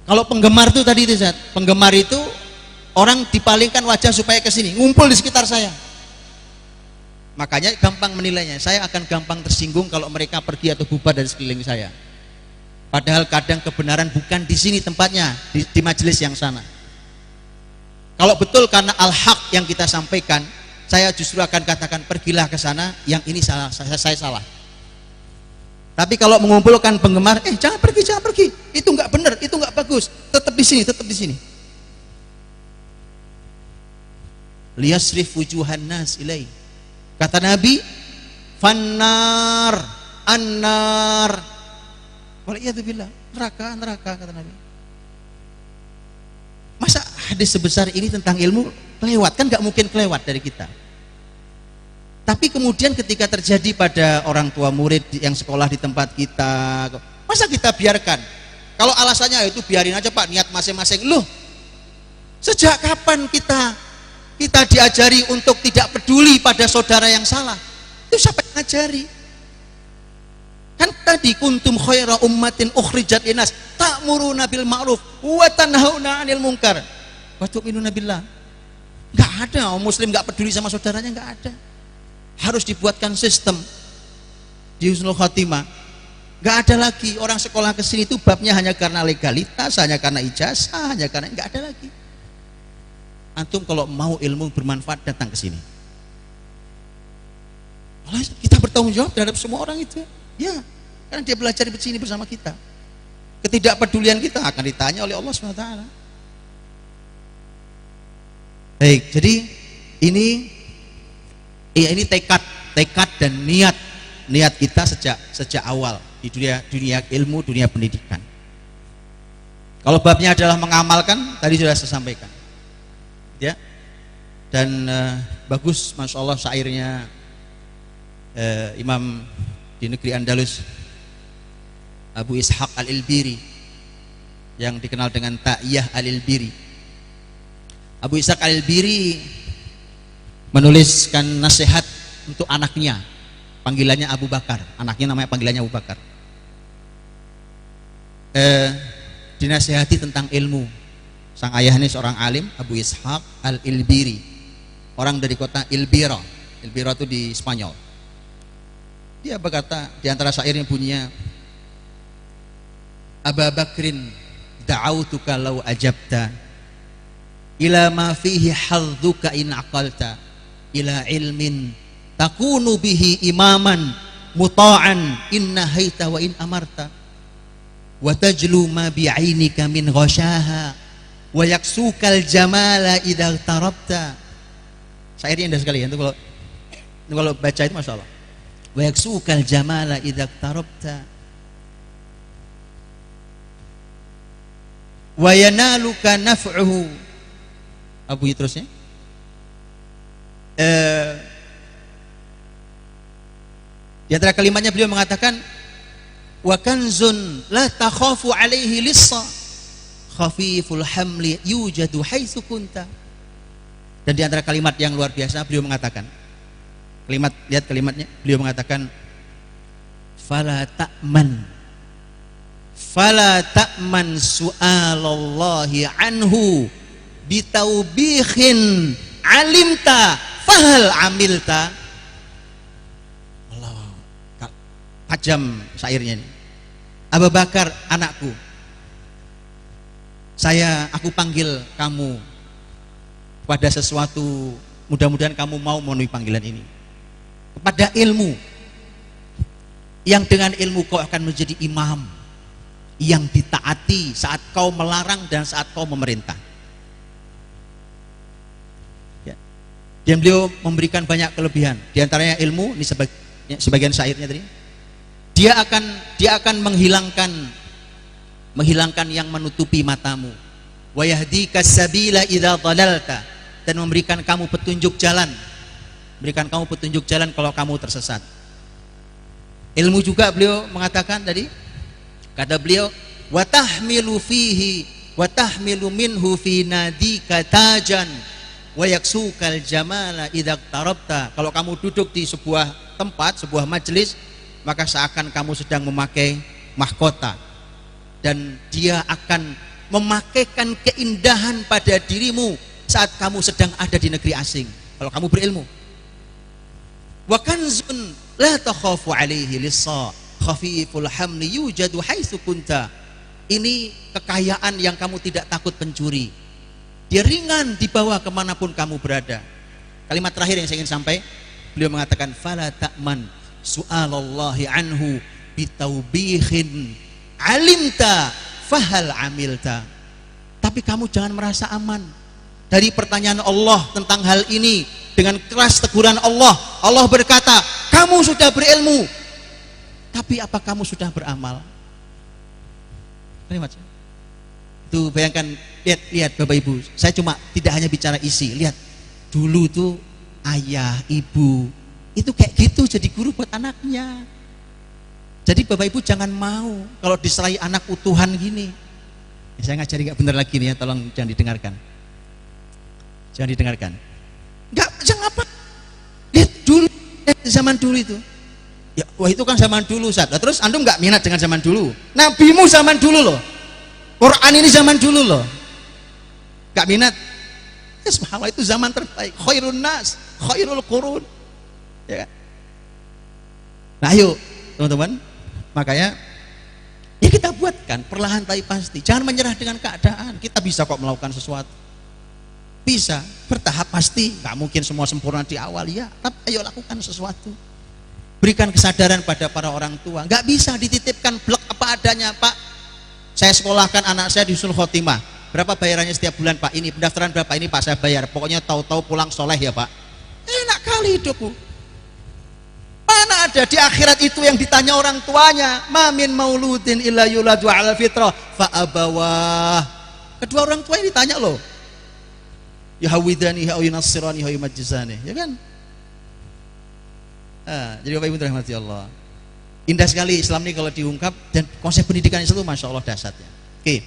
Kalau penggemar itu tadi itu, penggemar itu orang dipalingkan wajah supaya ke sini, ngumpul di sekitar saya. Makanya gampang menilainya. Saya akan gampang tersinggung kalau mereka pergi atau bubar dari sekeliling saya. Padahal kadang kebenaran bukan di sini tempatnya, di majelis yang sana. Kalau betul karena al-haq yang kita sampaikan, saya justru akan katakan pergilah ke sana, yang ini salah, saya salah. Tapi kalau mengumpulkan penggemar, jangan pergi, itu nggak benar, itu nggak bagus, tetap di sini. Liyasrif wujuhan nas ilai. Kata Nabi, fannar, annar. Waliyadzubillah, neraka kata Nabi. Masa hadis sebesar ini tentang ilmu kelewat? Kan nggak mungkin kelewat dari kita. Tapi kemudian ketika terjadi pada orang tua murid yang sekolah di tempat kita, masa kita biarkan? Kalau alasannya itu biarin aja Pak, niat masing-masing. Loh, sejak kapan kita diajari untuk tidak peduli pada saudara yang salah? Itu siapa yang ngajari? Kan tadi kuntum khaira ummatin ukhrijat linnas ta'muruna bil ma'ruf wa tanhauna 'anil munkar wa tu'minuna billah. Enggak ada muslim enggak peduli sama saudaranya, enggak ada. Harus dibuatkan sistem di Husnul Khotimah. Enggak ada lagi orang sekolah ke sini itu babnya hanya karena legalitas, hanya karena ijazah, hanya karena, enggak ada lagi. Antum kalau mau ilmu bermanfaat datang ke sini. Kita bertanggung jawab terhadap semua orang itu. Ya, karena dia belajar di sini bersama kita. Ketidakpedulian kita akan ditanya oleh Allah SWT. Baik, jadi ini tekad dan niat kita sejak awal di dunia ilmu, dunia pendidikan. Kalau babnya adalah mengamalkan, tadi sudah saya sampaikan. Ya. Dan bagus, masya Allah, syairnya Imam di negeri Andalus, Abu Ishaq al-Ilbiri, yang dikenal dengan Ta'iyah al-Ilbiri. Abu Ishaq al-Ilbiri menuliskan nasihat untuk anaknya, panggilannya Abu Bakar, anaknya namanya panggilannya Abu Bakar. Dinasihati tentang ilmu. Sang ayah ini seorang alim, Abu Ishaq al-Ilbiri, orang dari kota Ilbira. El Birra itu di Spanyol. Dia berkata di antara syairnya bunyinya, Aba Bakrin da'autuka law ajabta ila ma fihi hadduka in aqalta ila ilmin takunu bihi imaman muta'an in nahaita wa in amarta wa tajlu ma bi'ainika min ghasyaha wa yaksukal jamala idza tarabta. Syairnya indah sekali ya, itu kalau baca itu Masya Allah. Wa yaksukal jamala idza tarabta wa yanaluka naf'uhu. Abu terusnya di antara kalimatnya beliau mengatakan wa kanzun la takhafu alaihi lissa khafiful hamli yujadu haitsu kunta. Dan di antara kalimat yang luar biasa beliau mengatakan, lihat kalimatnya, beliau mengatakan fala ta'man su'alallahi anhu bitaubihin alimta fahal amilta. Allah, tajam syairnya ini. Abu Bakar anakku, aku panggil kamu pada sesuatu, mudah-mudahan kamu mau memenuhi panggilan ini, kepada ilmu yang dengan ilmu kau akan menjadi imam yang ditaati saat kau melarang dan saat kau memerintah. Dan beliau memberikan banyak kelebihan, di antaranya ilmu. Ini sebagian syairnya tadi. Dia akan menghilangkan yang menutupi matamu. Wa yahdika sabila idza dhalalta, dan memberikan kamu petunjuk jalan. Berikan kamu petunjuk jalan kalau kamu tersesat. Ilmu juga beliau mengatakan tadi, kata beliau wa tahmilu minhu fi nadika tajan wa yaksukal jamala idza tarabta. Kalau kamu duduk di sebuah tempat, sebuah majelis, maka seakan kamu sedang memakai mahkota, dan dia akan memakaikan keindahan pada dirimu saat kamu sedang ada di negeri asing kalau kamu berilmu. Wa kanzun la takhafu alaihi lissa khafiful hamli yujadu haitsu kunta. Ini kekayaan yang kamu tidak takut pencuri, dia ringan dibawa kemanapun kamu berada. Kalimat terakhir yang saya ingin sampai, beliau mengatakan fala ta'man su'alallahi anhu bitaubihin alimta fahal amilta. Tapi kamu jangan merasa aman dari pertanyaan Allah tentang hal ini. Dengan keras teguran Allah, Allah berkata, kamu sudah berilmu, tapi apa kamu sudah beramal? Kalimat itu, bayangkan, lihat Bapak Ibu, saya cuma tidak hanya bicara isi. Lihat dulu tuh ayah ibu itu kayak gitu jadi guru buat anaknya. Jadi Bapak Ibu jangan mau kalau diserahi anak utuhan gini. Saya ngajari nggak bener lagi nih ya, tolong jangan didengarkan. Jangan didengarkan. Jangan apa? Lihat dulu, zaman dulu itu. Ya, wah itu kan zaman dulu, Ustaz. Terus antum nggak minat dengan zaman dulu? Nabimu zaman dulu loh. Quran ini zaman dulu loh. Nggak minat? Ya subhanallah, itu zaman terbaik. Khairun nas, khairul qurun. Ya kan? Nah, ayo teman-teman, makanya ya kita buatkan perlahan tapi pasti. Jangan menyerah dengan keadaan. Kita bisa kok melakukan sesuatu. Bisa, bertahap pasti. Nggak mungkin semua sempurna di awal ya. Tapi ayo lakukan sesuatu. Berikan kesadaran pada para orang tua. Nggak bisa dititipkan blek apa adanya, Pak. Saya sekolahkan anak saya di Husnul Khotimah. Berapa bayarannya setiap bulan, Pak? Ini pendaftaran berapa ini, Pak? Saya bayar. Pokoknya tahu-tahu pulang soleh ya, Pak. Enak kali hidupku. Mana ada di akhirat itu yang ditanya orang tuanya? Ma min mauludin illa yuladu 'alal fitrah fa abawah. Kedua orang tua ini ditanya loh. Ya hawidani ya yunassirani ya yumajjisani, ya kan? Jadi Bapak Ibu dirahmati Allah. Indah sekali Islam ini kalau diungkap, dan konsep pendidikan Islam itu Masya Allah dahsyatnya. Oke.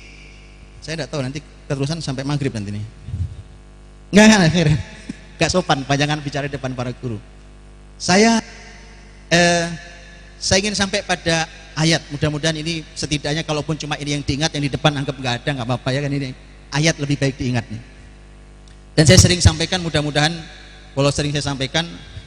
Saya tidak tahu nanti keterusan sampai maghrib nanti nih. Enggak sopan panjangan bicara depan para guru. Saya ingin sampai pada ayat. Mudah-mudahan ini setidaknya kalaupun cuma ini yang diingat, yang di depan anggap nggak ada, nggak apa-apa ya kan, ini ayat lebih baik diingat nih. Dan saya sering sampaikan, mudah-mudahan walau sering saya sampaikan,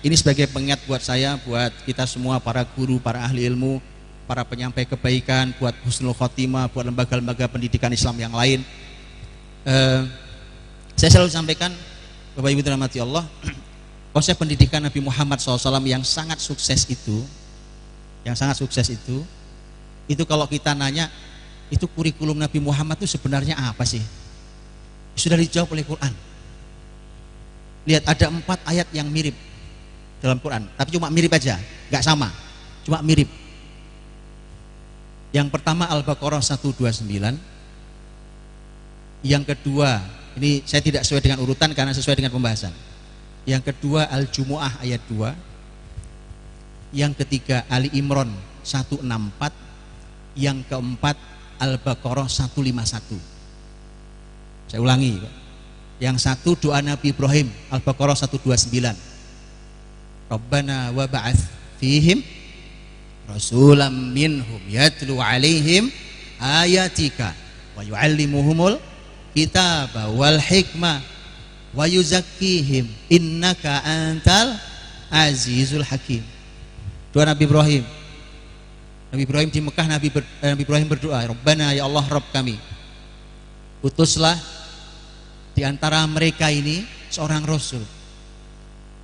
ini sebagai pengingat buat saya, buat kita semua, para guru, para ahli ilmu, para penyampai kebaikan, buat husnul khotimah, buat lembaga-lembaga pendidikan Islam yang lain. Saya selalu sampaikan, Bapak Ibu dirahmati Allah, konsep pendidikan Nabi Muhammad SAW yang sangat sukses itu, itu kalau kita nanya, itu kurikulum Nabi Muhammad itu sebenarnya apa sih? Sudah dijawab oleh Quran. Lihat, ada 4 ayat yang mirip dalam Quran, tapi cuma mirip aja, nggak sama, cuma mirip. Yang pertama Al-Baqarah 129, yang kedua, ini saya tidak sesuai dengan urutan karena sesuai dengan pembahasan. Yang kedua Al-Jumu'ah ayat 2, yang ketiga Ali Imran 164, yang keempat Al-Baqarah 151. Saya ulangi, yang satu doa Nabi Ibrahim, Al-Baqarah 129, Rabbana wa ba'ath fihim rasulam minhum yatlu alaihim ayatika wa yu'allimuhumul kitaba wal hikmah wa yuzakkihim innaka antal azizul hakim. Doa Nabi Ibrahim. Nabi Ibrahim di Mekah, Nabi Ibrahim berdoa, Rabbana, ya Allah Rabb kami, utuslah di antara mereka ini seorang rasul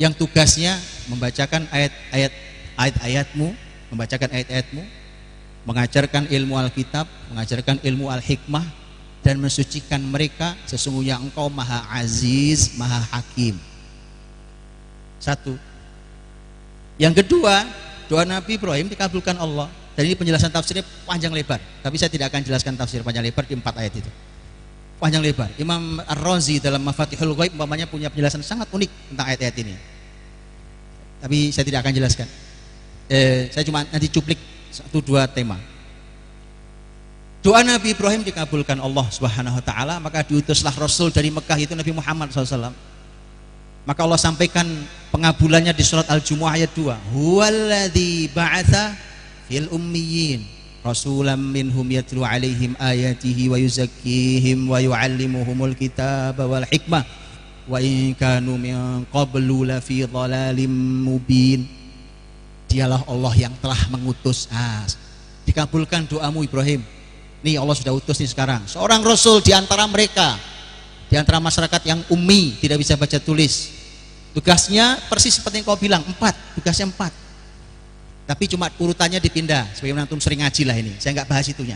yang tugasnya membacakan ayat-ayatmu, mengajarkan ilmu Alkitab, mengajarkan ilmu Al-Hikmah, dan mensucikan mereka, sesungguhnya Engkau Maha Aziz, Maha Hakim. Satu. Yang kedua, doa Nabi Ibrahim dikabulkan Allah. Dan ini penjelasan tafsirnya panjang lebar, tapi saya tidak akan jelaskan tafsir panjang lebar di 4 ayat itu. Panjang lebar. Imam Ar-Razi dalam Mafatihul Ghaib umpamanya punya penjelasan sangat unik tentang ayat-ayat ini. Tapi saya tidak akan jelaskan. Saya cuma nanti cuplik 1-2 tema. Doa Nabi Ibrahim dikabulkan Allah Subhanahu wa taala, maka diutuslah Rasul dari Mekah itu Nabi Muhammad SAW. Maka Allah sampaikan pengabulannya di surat Al-Jumu'ah ayat 2. Huwallazi ba'atsa fil ummiyin rasulam minhum yatlu alaihim ayatihi wa yuzakkihim wa yu'allimuhumul kitaba wal hikmah wa in kanu min qablu lafi dhalalim mubin. Dialah Allah yang telah mengutus. Dikabulkan doamu Ibrahim. Nih Allah sudah utus nih sekarang seorang rasul di antara mereka, di antara masyarakat yang ummi, tidak bisa baca tulis. Tugasnya persis seperti yang kau bilang, 4, tugasnya 4. Tapi cuma urutannya dipindah, sebagaimana antum sering ngaji lah ini. Saya nggak bahas itunya.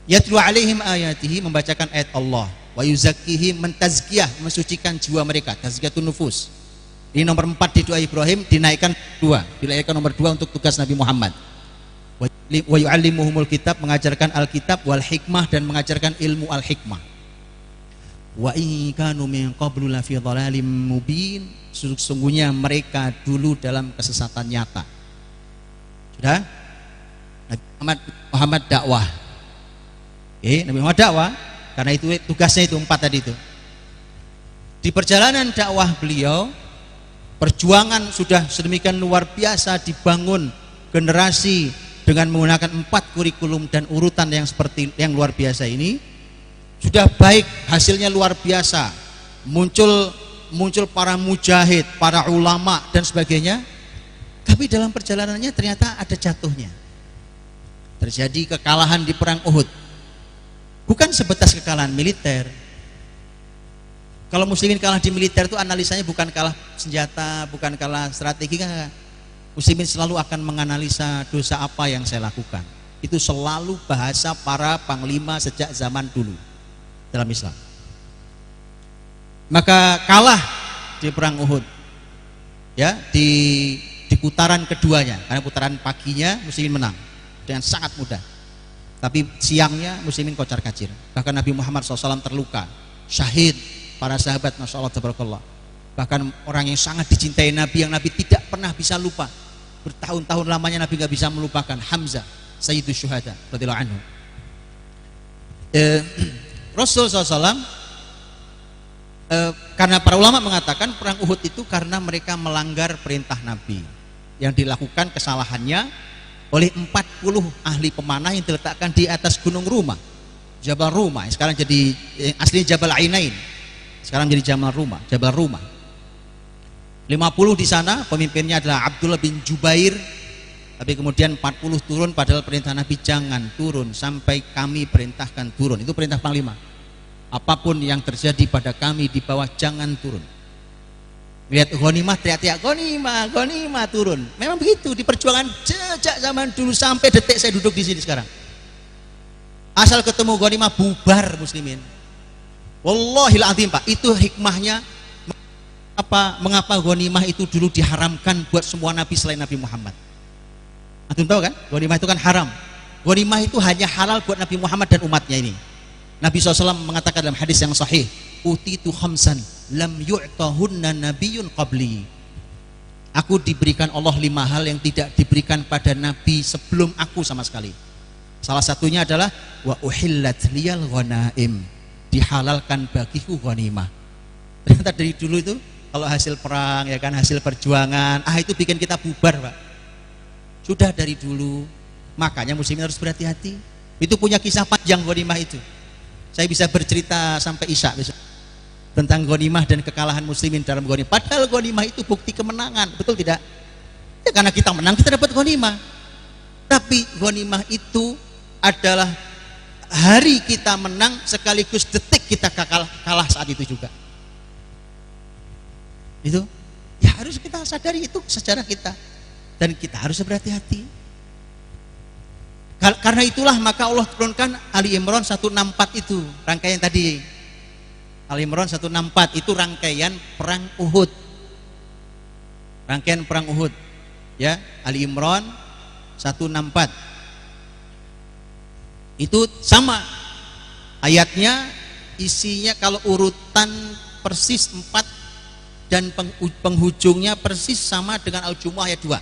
Yatlu alaihim ayatihi, membacakan ayat Allah, wa yuzakkihim, mentazkiyah, mensucikan jiwa mereka, tazkiyatun nufus. Ini nomor 4 di doa Ibrahim, dinaikkan nomor 2 untuk tugas Nabi Muhammad. Wa yu'allimuhumul kitab, mengajarkan Alkitab, wal hikmah, dan mengajarkan ilmu Al-Hikmah. Wa in kanu min qablu lafi dhalalim mubin, sesungguhnya mereka dulu dalam kesesatan nyata. Sudah? Nabi Muhammad dakwah. Nabi Muhammad dakwah, karena itu tugasnya itu 4 tadi itu. Di perjalanan dakwah beliau, perjuangan sudah sedemikian luar biasa, dibangun generasi dengan menggunakan 4 kurikulum dan urutan yang seperti yang luar biasa ini. Sudah baik, hasilnya luar biasa. Muncul para mujahid, para ulama dan sebagainya. Tapi dalam perjalanannya ternyata ada jatuhnya. Terjadi kekalahan di perang Uhud. Bukan sebatas kekalahan militer. Kalau muslimin kalah di militer itu analisanya bukan kalah senjata, bukan kalah strategi. Muslimin selalu akan menganalisa dosa apa yang saya lakukan. Itu selalu bahasa para panglima sejak zaman dulu dalam Islam. Maka kalah di perang Uhud, ya, di putaran keduanya, karena putaran paginya muslimin menang dengan sangat mudah, tapi siangnya muslimin kocar kacir. Bahkan Nabi Muhammad SAW terluka, syahid, para sahabat, masya Allah tabarakallah. Bahkan orang yang sangat dicintai Nabi, yang Nabi tidak pernah bisa lupa, bertahun-tahun lamanya Nabi nggak bisa melupakan, Hamzah, Sayyidus Syuhada radhiyallahu anhu. Rasul SAW, karena para ulama mengatakan perang Uhud itu karena mereka melanggar perintah Nabi, yang dilakukan kesalahannya oleh 40 ahli pemanah yang diletakkan di atas gunung Rumah, Jabal Rumah. Sekarang jadi aslinya Jabal Ainain, sekarang jadi Jabal Rumah. 50 di sana, pemimpinnya adalah Abdullah bin Jubair. Tapi kemudian 40 turun, padahal perintah Nabi jangan turun sampai kami perintahkan turun. Itu perintah panglima. Apapun yang terjadi pada kami di bawah jangan turun. Lihat ghanimah, teriak-teriak ghanimah, ghanimah, turun. Memang begitu di perjuangan sejak zaman dulu sampai detik saya duduk di sini sekarang. Asal ketemu ghanimah bubar muslimin. Wallahil azim Pak, itu hikmahnya mengapa ghanimah itu dulu diharamkan buat semua nabi selain Nabi Muhammad. Antum tahu kan? Ghanimah itu kan haram. Ghanimah itu hanya halal buat Nabi Muhammad dan umatnya ini. Nabi SAW mengatakan dalam hadis yang sahih, utitu khamsan lam yu'tahunna nabiyyun qabli. Aku diberikan Allah 5 hal yang tidak diberikan pada nabi sebelum aku sama sekali. Salah satunya adalah wa uhillat liyal ghanaim, dihalalkan bagiku ghanimah. Ternyata dari dulu itu kalau hasil perang ya kan, hasil perjuangan, itu bikin kita bubar Pak. Sudah dari dulu. Makanya muslimin harus berhati-hati. Itu punya kisah panjang ghanimah itu. Saya bisa bercerita sampai Isya besok tentang ghanimah dan kekalahan muslimin dalam ghanimah. Padahal ghanimah itu bukti kemenangan, betul tidak? Ya karena kita menang kita dapat ghanimah. Tapi ghanimah itu adalah hari kita menang sekaligus detik kita kalah saat itu juga. Itu ya harus kita sadari itu sejarah kita, dan kita harus berhati-hati. Karena itulah maka Allah turunkan Ali Imran 164 itu rangkaian tadi. Ali Imran 164 itu rangkaian perang Uhud. Rangkaian perang Uhud. Ya, Ali Imran 164. Itu sama ayatnya, isinya kalau urutan persis 4 dan penghujungnya persis sama dengan Al-Jumu'ah ayat 2.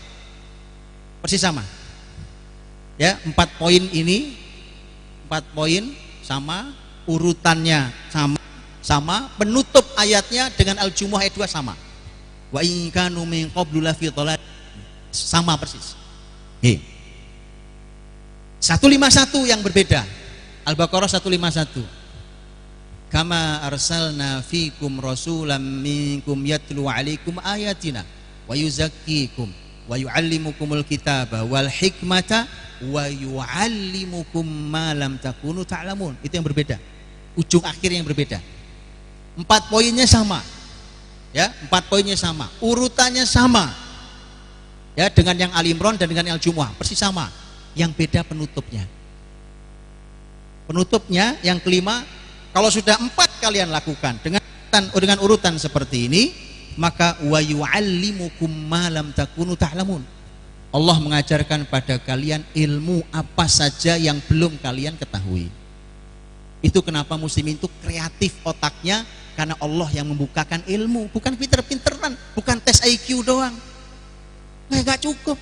Persis sama. Ya, 4 poin ini, 4 poin sama, urutannya sama, penutup ayatnya dengan Al-Jumu'ah ayat 2 sama. Wa in kanu min qablu lafi dhalal, sama persis. Oke. 151 yang berbeda. Al-Baqarah 151. Kama arsalna fikum rasulam minkum yatlu alaikum ayatina wa yuzakkikum wa yuallimukumul kitaba wal hikmata wa yuallimukum ma lam takunu ta'lamun. Itu yang berbeda. Ujung akhir yang berbeda. 4 poinnya sama. Ya, 4 poinnya sama. Urutannya sama. Ya, dengan yang Ali Imran dan dengan yang Al-Jumu'ah persis sama. Yang beda penutupnya. Penutupnya yang kelima, kalau sudah 4 kalian lakukan dengan urutan seperti ini, maka wa yu'allimukum ma lam takunu ta'lamun. Allah mengajarkan pada kalian ilmu apa saja yang belum kalian ketahui. Itu kenapa muslimin itu kreatif otaknya, karena Allah yang membukakan ilmu, bukan pinter-pinteran, bukan tes IQ doang. Nggak cukup.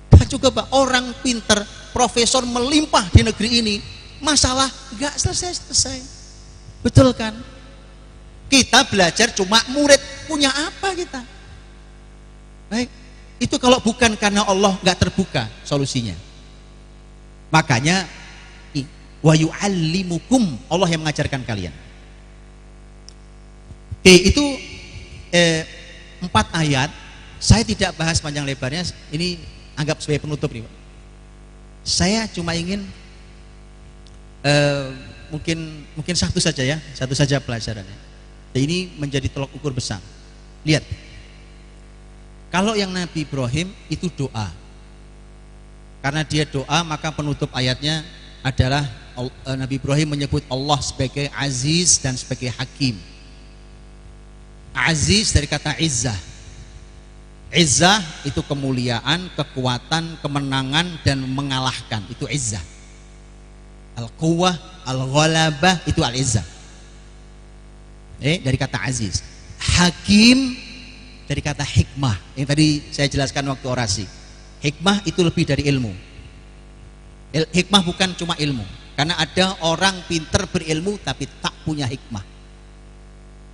Nggak cukup Pak. Orang pinter, profesor melimpah di negeri ini, masalah nggak selesai-selesai. Betul kan? Kita belajar cuma murid, punya apa kita? Baik, itu kalau bukan karena Allah nggak terbuka solusinya. Makanya wa yu'allimukum, Allah yang mengajarkan kalian. Oke, itu 4 ayat. Saya tidak bahas panjang lebarnya, ini anggap sebagai penutup nih Pak. Saya cuma ingin mungkin satu saja ya, satu saja pelajarannya. Dan ini menjadi tolak ukur besar. Lihat, kalau yang Nabi Ibrahim itu doa, karena dia doa maka penutup ayatnya adalah Nabi Ibrahim menyebut Allah sebagai Aziz dan sebagai Hakim. Aziz dari kata Izzah. Izzah itu kemuliaan, kekuatan, kemenangan dan mengalahkan, itu Izzah. Al-Quwah, Al-Ghalabah itu Al-Izzah. Dari kata Aziz. Hakim dari kata hikmah, yang tadi saya jelaskan waktu orasi. Hikmah itu lebih dari ilmu. Hikmah bukan cuma ilmu, karena ada orang pinter berilmu tapi tak punya hikmah.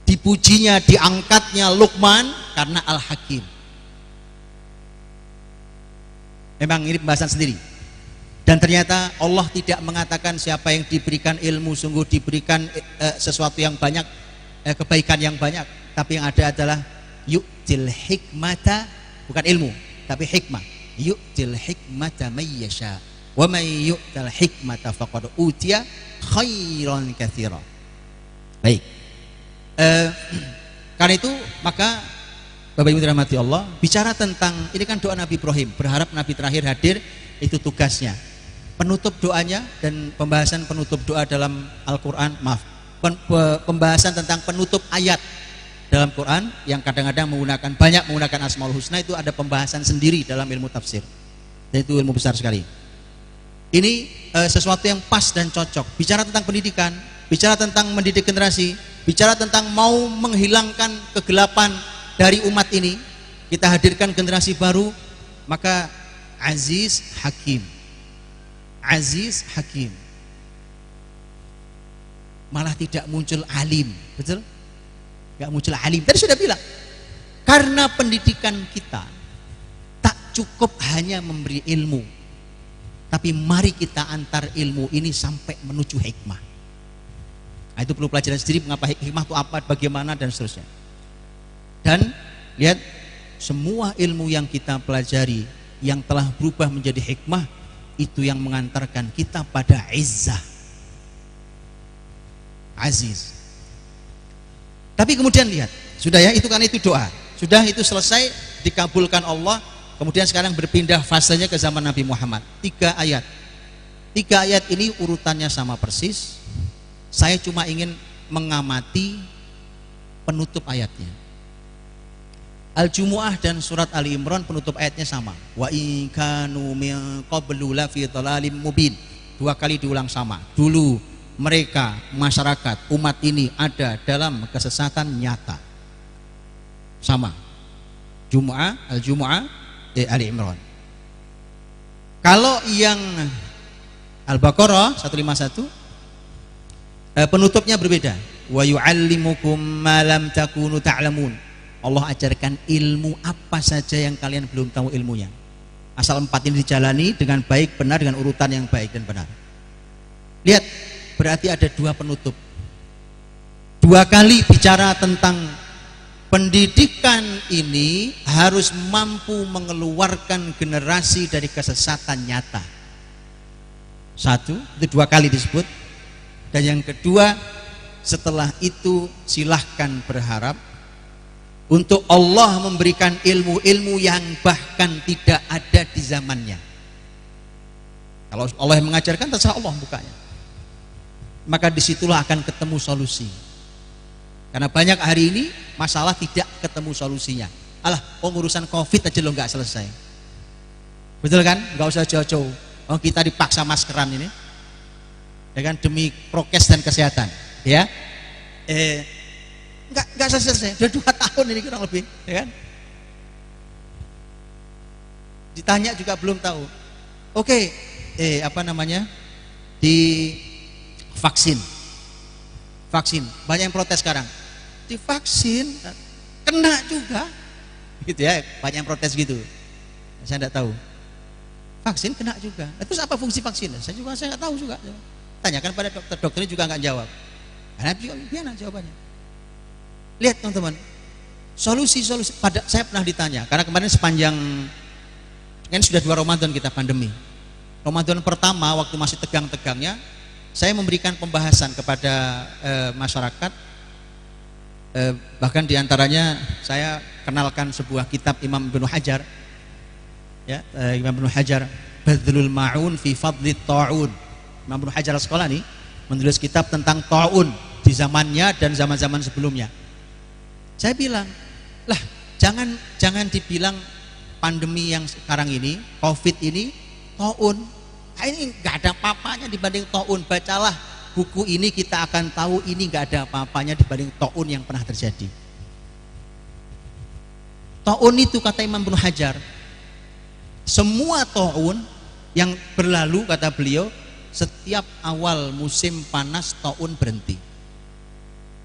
Dipujinya, diangkatnya Luqman karena Al-Hakim. Memang ini pembahasan sendiri. Dan ternyata Allah tidak mengatakan siapa yang diberikan ilmu sungguh diberikan sesuatu yang banyak, kebaikan yang banyak, tapi yang ada adalah yu'til hikmata, bukan ilmu, tapi hikmah. Yu'til hikmata may yasha wa may yu'tal hikmata faqad utiya khairan katsira. Baik. Karena itu maka Bapak Ibu dirahmati Allah, bicara tentang ini kan doa Nabi Ibrahim, berharap Nabi terakhir hadir, itu tugasnya. Penutup doanya dan pembahasan penutup doa dalam Al-Qur'an, pembahasan tentang penutup ayat dalam Quran yang kadang-kadang banyak menggunakan Asmaul Husna, itu ada pembahasan sendiri dalam ilmu tafsir. Dan itu ilmu besar sekali. Ini sesuatu yang pas dan cocok. Bicara tentang pendidikan, bicara tentang mendidik generasi, bicara tentang mau menghilangkan kegelapan dari umat ini, kita hadirkan generasi baru, maka Aziz Hakim. Aziz Hakim. Malah tidak muncul alim, betul? Gak muncul alim. Tadi sudah bilang, karena pendidikan kita tak cukup hanya memberi ilmu, tapi mari kita antar ilmu ini sampai menuju hikmah. Nah, itu perlu pelajaran sendiri, mengapa hikmah itu apa, bagaimana, dan seterusnya. Dan lihat, semua ilmu yang kita pelajari yang telah berubah menjadi hikmah, itu yang mengantarkan kita pada izzah, aziz. Tapi kemudian lihat, sudah ya, itu kan itu doa, sudah itu selesai, dikabulkan Allah. Kemudian sekarang berpindah fasenya ke zaman Nabi Muhammad. 3 ayat. 3 ayat ini urutannya sama persis. Saya cuma ingin mengamati penutup ayatnya. Al-Jumu'ah dan surat Ali Imran penutup ayatnya sama. Wa in kanu min qablu la fi dhalalin mubin. 2 kali diulang sama. Dulu mereka, masyarakat, umat ini ada dalam kesesatan nyata. Sama. Jumu'ah, Al-Jumu'ah, Ali Imran. Kalau yang Al-Baqarah 151 penutupnya berbeda. Wa yu'allimukum ma lam takunu ta'lamun. Allah ajarkan ilmu apa saja yang kalian belum tahu ilmunya. Asal 4 ini dijalani dengan baik, benar, dengan urutan yang baik dan benar. Lihat, berarti ada 2 penutup. 2 kali bicara tentang pendidikan ini harus mampu mengeluarkan generasi dari kesesatan nyata. 1, itu 2 kali disebut. Dan yang kedua, setelah itu silahkan berharap untuk Allah memberikan ilmu-ilmu yang bahkan tidak ada di zamannya. Kalau Allah yang mengajarkan, terserah Allah bukanya. Maka disitulah akan ketemu solusi. Karena banyak hari ini masalah tidak ketemu solusinya. Alah, pengurusan COVID aja lo nggak selesai. Betul kan? Nggak usah jauh-jauh. Oh, kita dipaksa maskeran ini, ya kan, demi prokes dan kesehatan. Ya, nggak selesai. Udah 2 tahun ini kurang lebih, ya kan? Ditanya juga belum tahu. Oke, di vaksin, banyak yang protes sekarang. Di vaksin kena juga, gitu ya, banyak yang protes gitu. Saya tidak tahu. Vaksin kena juga. Terus apa fungsi vaksin? Saya nggak tahu juga. Tanyakan pada dokter, dokternya juga nggak jawab. Karena biar jawabannya. Lihat teman-teman, solusi. Saya pernah ditanya, karena kemarin sepanjang kan sudah 2 Ramadan kita pandemi. Ramadan pertama waktu masih tegang-tegangnya, saya memberikan pembahasan kepada masyarakat. Bahkan diantaranya saya kenalkan sebuah kitab Imam Ibnu Hajar, ya, Imam Ibnu Hajar, Badlul Ma'un fi Fadlit Ta'un. Imam Ibnu Hajar Al-Asqalani menulis kitab tentang ta'un di zamannya dan zaman-zaman sebelumnya. Saya bilang, lah jangan dibilang pandemi yang sekarang ini, COVID ini, ta'un. Nah, ini nggak ada apa-apanya dibanding ta'un. Bacalah buku ini, kita akan tahu ini nggak ada apa-apanya dibanding ta'un yang pernah terjadi. Ta'un itu kata Imam Ibnu Hajar, semua ta'un yang berlalu, kata beliau, setiap awal musim panas ta'un berhenti.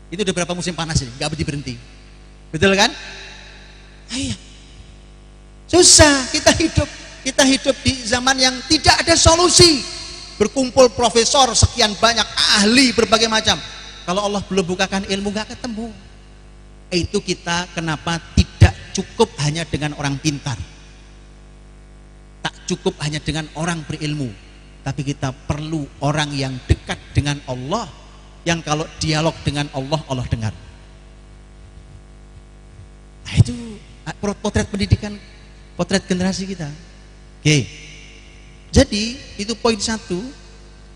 Itu udah berapa musim panas ini? Nggak berhenti. Betul kan? Iya. Susah kita hidup di zaman yang tidak ada solusi. Berkumpul profesor sekian banyak, ahli berbagai macam. Kalau Allah belum bukakan ilmu, nggak ketemu. Itu kita kenapa tidak cukup hanya dengan orang pintar, tak cukup hanya dengan orang berilmu, tapi kita perlu orang yang dekat dengan Allah, yang kalau dialog dengan Allah, Allah dengar. Nah, itu potret pendidikan, potret generasi kita. Oke. Jadi itu poin satu.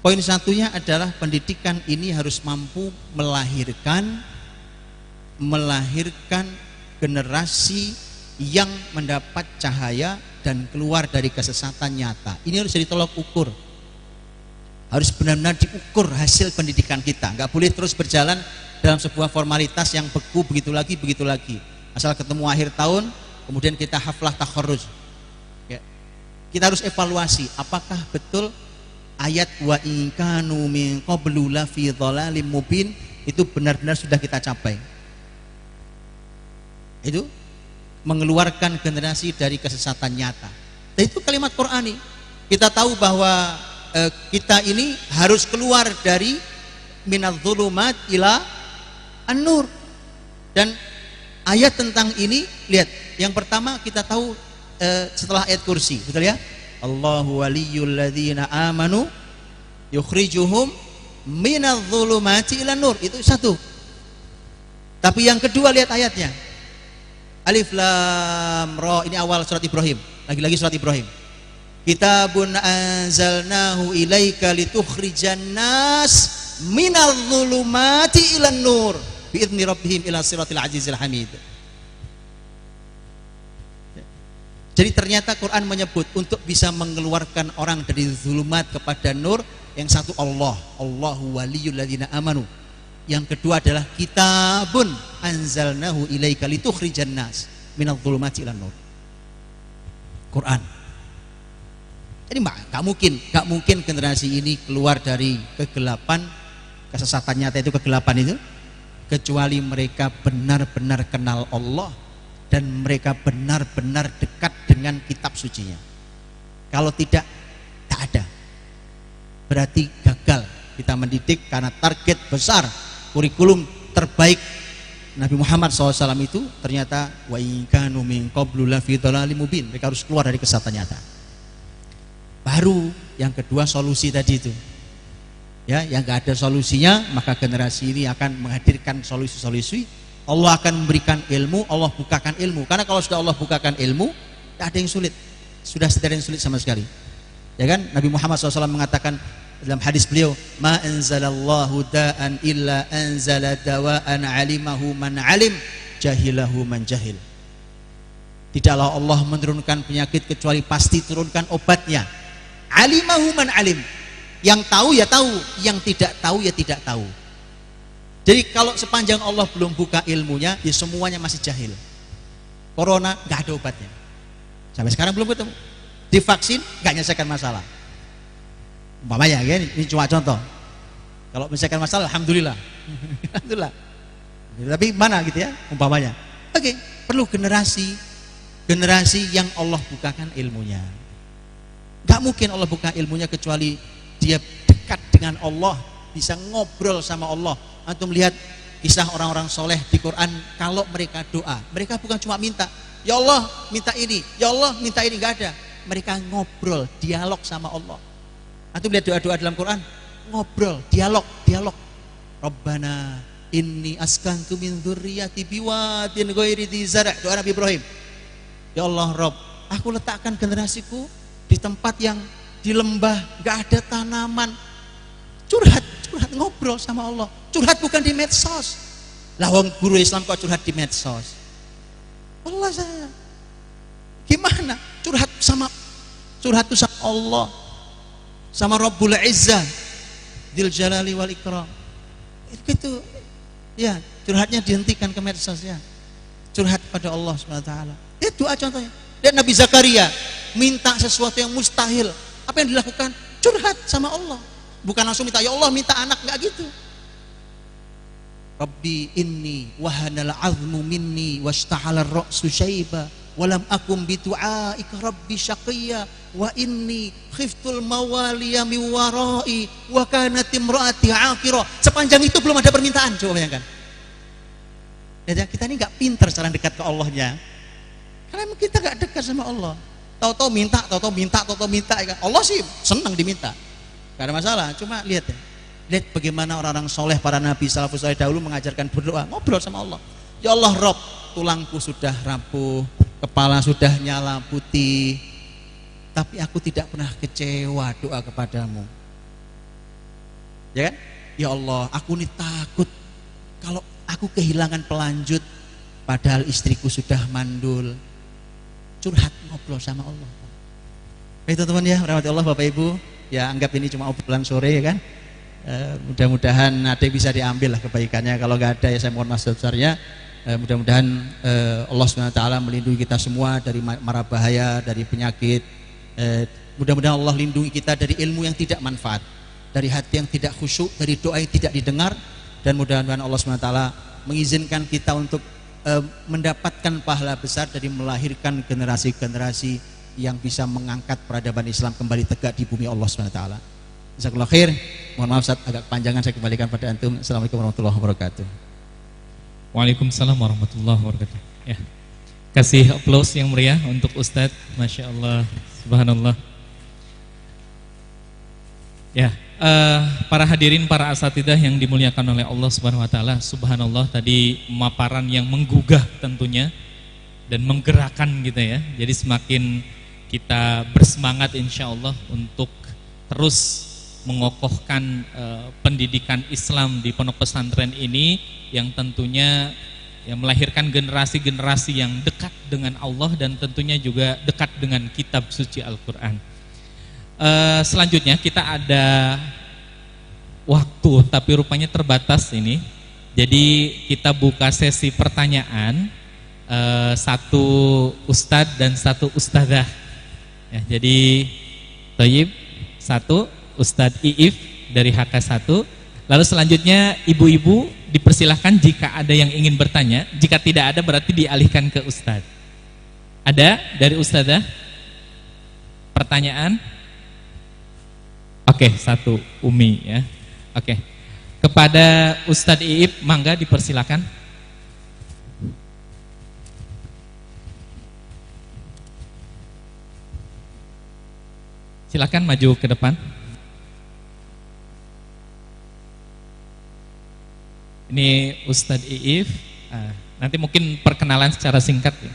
Poin satunya adalah pendidikan ini harus mampu melahirkan generasi yang mendapat cahaya dan keluar dari kesesatan nyata. Ini harus jadi tolak ukur. Harus benar-benar diukur hasil pendidikan kita. Nggak boleh terus berjalan dalam sebuah formalitas yang beku, begitu lagi, begitu lagi. Asal ketemu akhir tahun, kemudian kita haflah takharruj. Ya. Kita harus evaluasi apakah betul ayat wa in kanu min qablu la fi dhalalim mubin itu benar-benar sudah kita capai. Itu mengeluarkan generasi dari kesesatan nyata. Dan itu kalimat Qur'ani. Kita tahu bahwa kita ini harus keluar dari minadz-dzulumat ila an-nur. Dan ayat tentang ini, lihat, yang pertama kita tahu setelah ayat kursi, betul ya? Allahu waliyyul ladzina amanu yukhrijuhum minadz-dzulumati ilan nur. Itu satu. Tapi yang kedua lihat ayatnya. Alif lam ra, ini awal surat Ibrahim. Lagi-lagi surat Ibrahim. Kitabun anzalnahu ilaika litukhrijan nas minadz-dzulumati ilan nur biidzni rabbihim ila siratil azizil hamid. Jadi ternyata Quran menyebut untuk bisa mengeluarkan orang dari zulumat kepada nur, yang satu Allah, Allahu waliyul ladzina amanu. Yang kedua adalah kitabun anzalnahu ilaika litukhrijan nas minadz dzulumati ilan nur. Quran. Jadi enggak mungkin generasi ini keluar dari kegelapan, kesesatan nyata itu kegelapan itu, kecuali mereka benar-benar kenal Allah dan mereka benar-benar dekat dengan kitab sucinya. Kalau tidak, tak ada. Berarti gagal kita mendidik, karena target besar kurikulum terbaik Nabi Muhammad SAW itu ternyata wa in kanu min qablu la fi dhalalim mubin. Mereka harus keluar dari kesesatan nyata. Baru yang kedua solusi tadi itu. Ya, yang gak ada solusinya, maka generasi ini akan menghadirkan solusi-solusi. Allah akan memberikan ilmu, Allah bukakan ilmu. Karena kalau sudah Allah bukakan ilmu, tidak ada yang sulit. Sudah tidak ada yang sulit sama sekali. Ya kan? Nabi Muhammad SAW mengatakan dalam hadis beliau, ma anzalallahu da'an illa anzala dawa'an alimahu man alim, jahilahu man jahil. Tidaklah Allah menurunkan penyakit kecuali pasti turunkan obatnya. Alimahu man alim. Yang tahu ya tahu, yang tidak tahu ya tidak tahu. Jadi kalau sepanjang Allah belum buka ilmunya, ya semuanya masih jahil. Corona nggak ada obatnya, sampai sekarang belum ketemu. Divaksin nggak menyelesaikan masalah. Umpamanya, ya, ini cuma contoh. Kalau menyelesaikan masalah, alhamdulillah, alhamdulillah. Tapi mana gitu ya, umpamanya. Oke, perlu generasi yang Allah bukakan ilmunya. Nggak mungkin Allah buka ilmunya kecuali dia dekat dengan Allah, bisa ngobrol sama Allah. Antum lihat kisah orang-orang soleh di Quran, kalau mereka doa, mereka bukan cuma minta, ya Allah minta ini, ya Allah minta ini, nggak ada. Mereka ngobrol, dialog sama Allah. Antum lihat doa-doa dalam Quran, ngobrol, dialog. Rabbana inni askantu min dzurriyyati biwadin ghairi dzi zar', doa Nabi Ibrahim. Ya Allah Rabb, aku letakkan generasiku di tempat yang di lembah, nggak ada tanaman. Curhat ngobrol sama Allah. Curhat bukan di medsos. Lah wong guru Islam kok curhat di medsos? Allah saya. Gimana? Curhat itu sama Allah. Sama Rabbul Izzah Dzil Jalali wal Ikram. Itu ya, curhatnya dihentikan ke medsos ya. Curhat pada Allah Subhanahu wa taala. Doa contohnya. Dan Nabi Zakaria minta sesuatu yang mustahil. Apa yang dilakukan? Curhat sama Allah. Bukan langsung minta, ya Allah minta anak, enggak gitu. Rabbi inni wahanal azmu minni washta'ala ar-ra'su syaiba walam akum bidu'aika rabbi syaqiyya wa inni khiftul mawaliya min warai wa kanat imraati aqira. Sepanjang itu belum ada permintaan, coba bayangkan. Ya, kita ini enggak pintar cara dekat ke Allahnya. Karena kita gak dekat sama Allah. Tahu-tahu minta, ya kan? Allah sih senang diminta, gak ada masalah. Cuma lihat ya, lihat bagaimana orang-orang soleh, para nabi salafus saleh dahulu mengajarkan berdoa, ngobrol sama Allah. Ya Allah Rob, tulangku sudah rapuh, kepala sudah nyala putih, tapi aku tidak pernah kecewa doa kepadamu. Ya kan? Ya Allah, aku ini takut kalau aku kehilangan pelanjut, padahal istriku sudah mandul. Curhat, ngobrol sama Allah. Baik teman-teman ya, rahmati Allah Bapak Ibu. Ya anggap ini cuma obrolan sore ya kan. Mudah-mudahan ada bisa diambil lah kebaikannya. Kalau nggak ada ya saya mohon maaf sebesarnya. Mudah-mudahan Allah SWT melindungi kita semua dari mara bahaya, dari penyakit. Mudah-mudahan Allah lindungi kita dari ilmu yang tidak manfaat, dari hati yang tidak khusyuk, dari doa yang tidak didengar. Dan mudah-mudahan Allah SWT mengizinkan kita untuk mendapatkan pahala besar dari melahirkan generasi-generasi yang bisa mengangkat peradaban Islam kembali tegak di bumi Allah SWT. Jazakallahu khair. Mohon maaf Ustaz, agak kepanjangan, saya kembalikan pada antum. Assalamualaikum warahmatullahi wabarakatuh. Waalaikumsalam warahmatullahi wabarakatuh. Ya. Kasih aplaus yang meriah untuk Ustadz. Masya Allah, subhanallah. Ya, para hadirin, para asatidzah yang dimuliakan oleh Allah Subhanahu wa taala. Subhanallah, tadi pemaparan yang menggugah tentunya dan menggerakkan gitu ya. Jadi semakin kita bersemangat insya Allah untuk terus mengokohkan pendidikan Islam di pondok pesantren ini yang tentunya yang melahirkan generasi-generasi yang dekat dengan Allah dan tentunya juga dekat dengan kitab suci Al-Quran. Selanjutnya kita ada waktu tapi rupanya terbatas ini. Jadi kita buka sesi pertanyaan, satu ustadz dan satu ustadzah. Ya, jadi Thayyib satu, Ustadz Iif dari HK1. Lalu selanjutnya ibu-ibu dipersilahkan jika ada yang ingin bertanya. Jika tidak ada berarti dialihkan ke ustadz. Ada dari ustadzah pertanyaan? Oke, satu Umi ya. Oke. Kepada Ustadz Iif, mangga dipersilakan. Silakan maju ke depan. Ini Ustadz Iif. Nanti mungkin perkenalan secara singkat ya.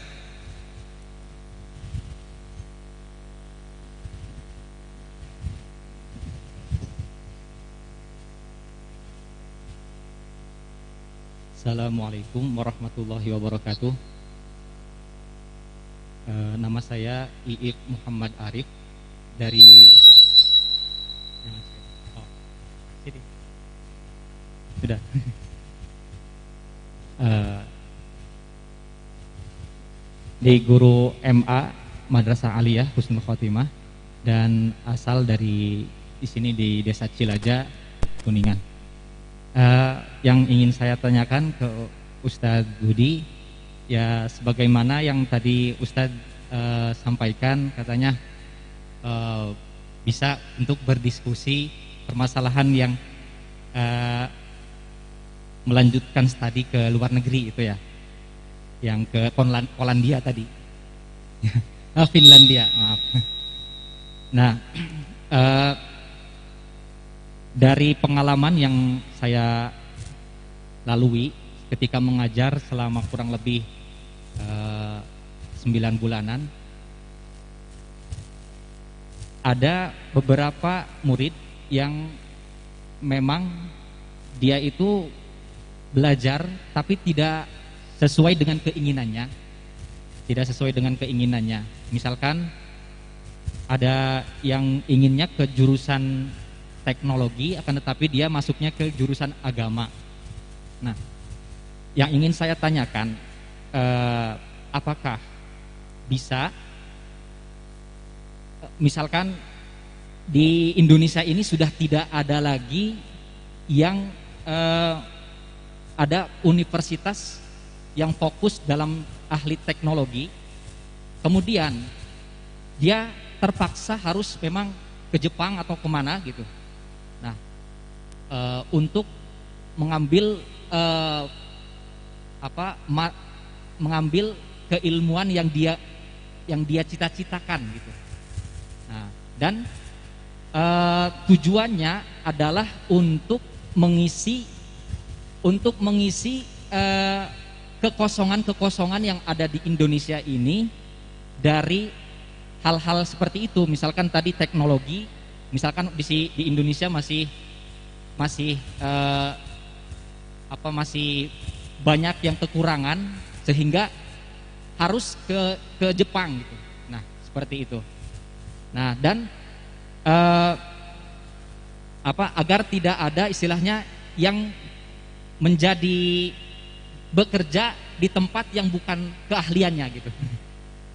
Assalamualaikum warahmatullahi wabarakatuh. Nama saya Iif Muhammad Arif dari sini. Sudah. Di guru MA Madrasah Aliyah Husnul Khotimah dan asal dari di sini di Desa Cilaja, Kuningan. Yang ingin saya tanyakan ke Ustadz Budi, ya sebagaimana yang tadi Ustadz sampaikan, katanya bisa untuk berdiskusi permasalahan yang melanjutkan studi ke luar negeri itu ya, yang ke Polandia tadi, Finlandia, maaf. Nah, dari pengalaman yang saya lalui ketika mengajar selama kurang lebih 9 bulanan, ada beberapa murid yang memang dia itu belajar tapi tidak sesuai dengan keinginannya. Tidak sesuai dengan keinginannya. Misalkan ada yang inginnya ke jurusan teknologi, akan tetapi dia masuknya ke jurusan agama. Nah, yang ingin saya tanyakan, apakah bisa, misalkan di Indonesia ini sudah tidak ada lagi yang ada universitas yang fokus dalam ahli teknologi, kemudian dia terpaksa harus memang ke Jepang atau kemana gitu. Nah, untuk mengambil mengambil keilmuan yang dia cita-citakan gitu. Nah, dan tujuannya adalah untuk mengisi kekosongan-kekosongan yang ada di Indonesia ini dari hal-hal seperti itu. Misalkan tadi teknologi, misalkan di Indonesia masih banyak yang kekurangan sehingga harus ke Jepang gitu. Nah, seperti itu. Nah, dan agar tidak ada istilahnya yang menjadi bekerja di tempat yang bukan keahliannya gitu.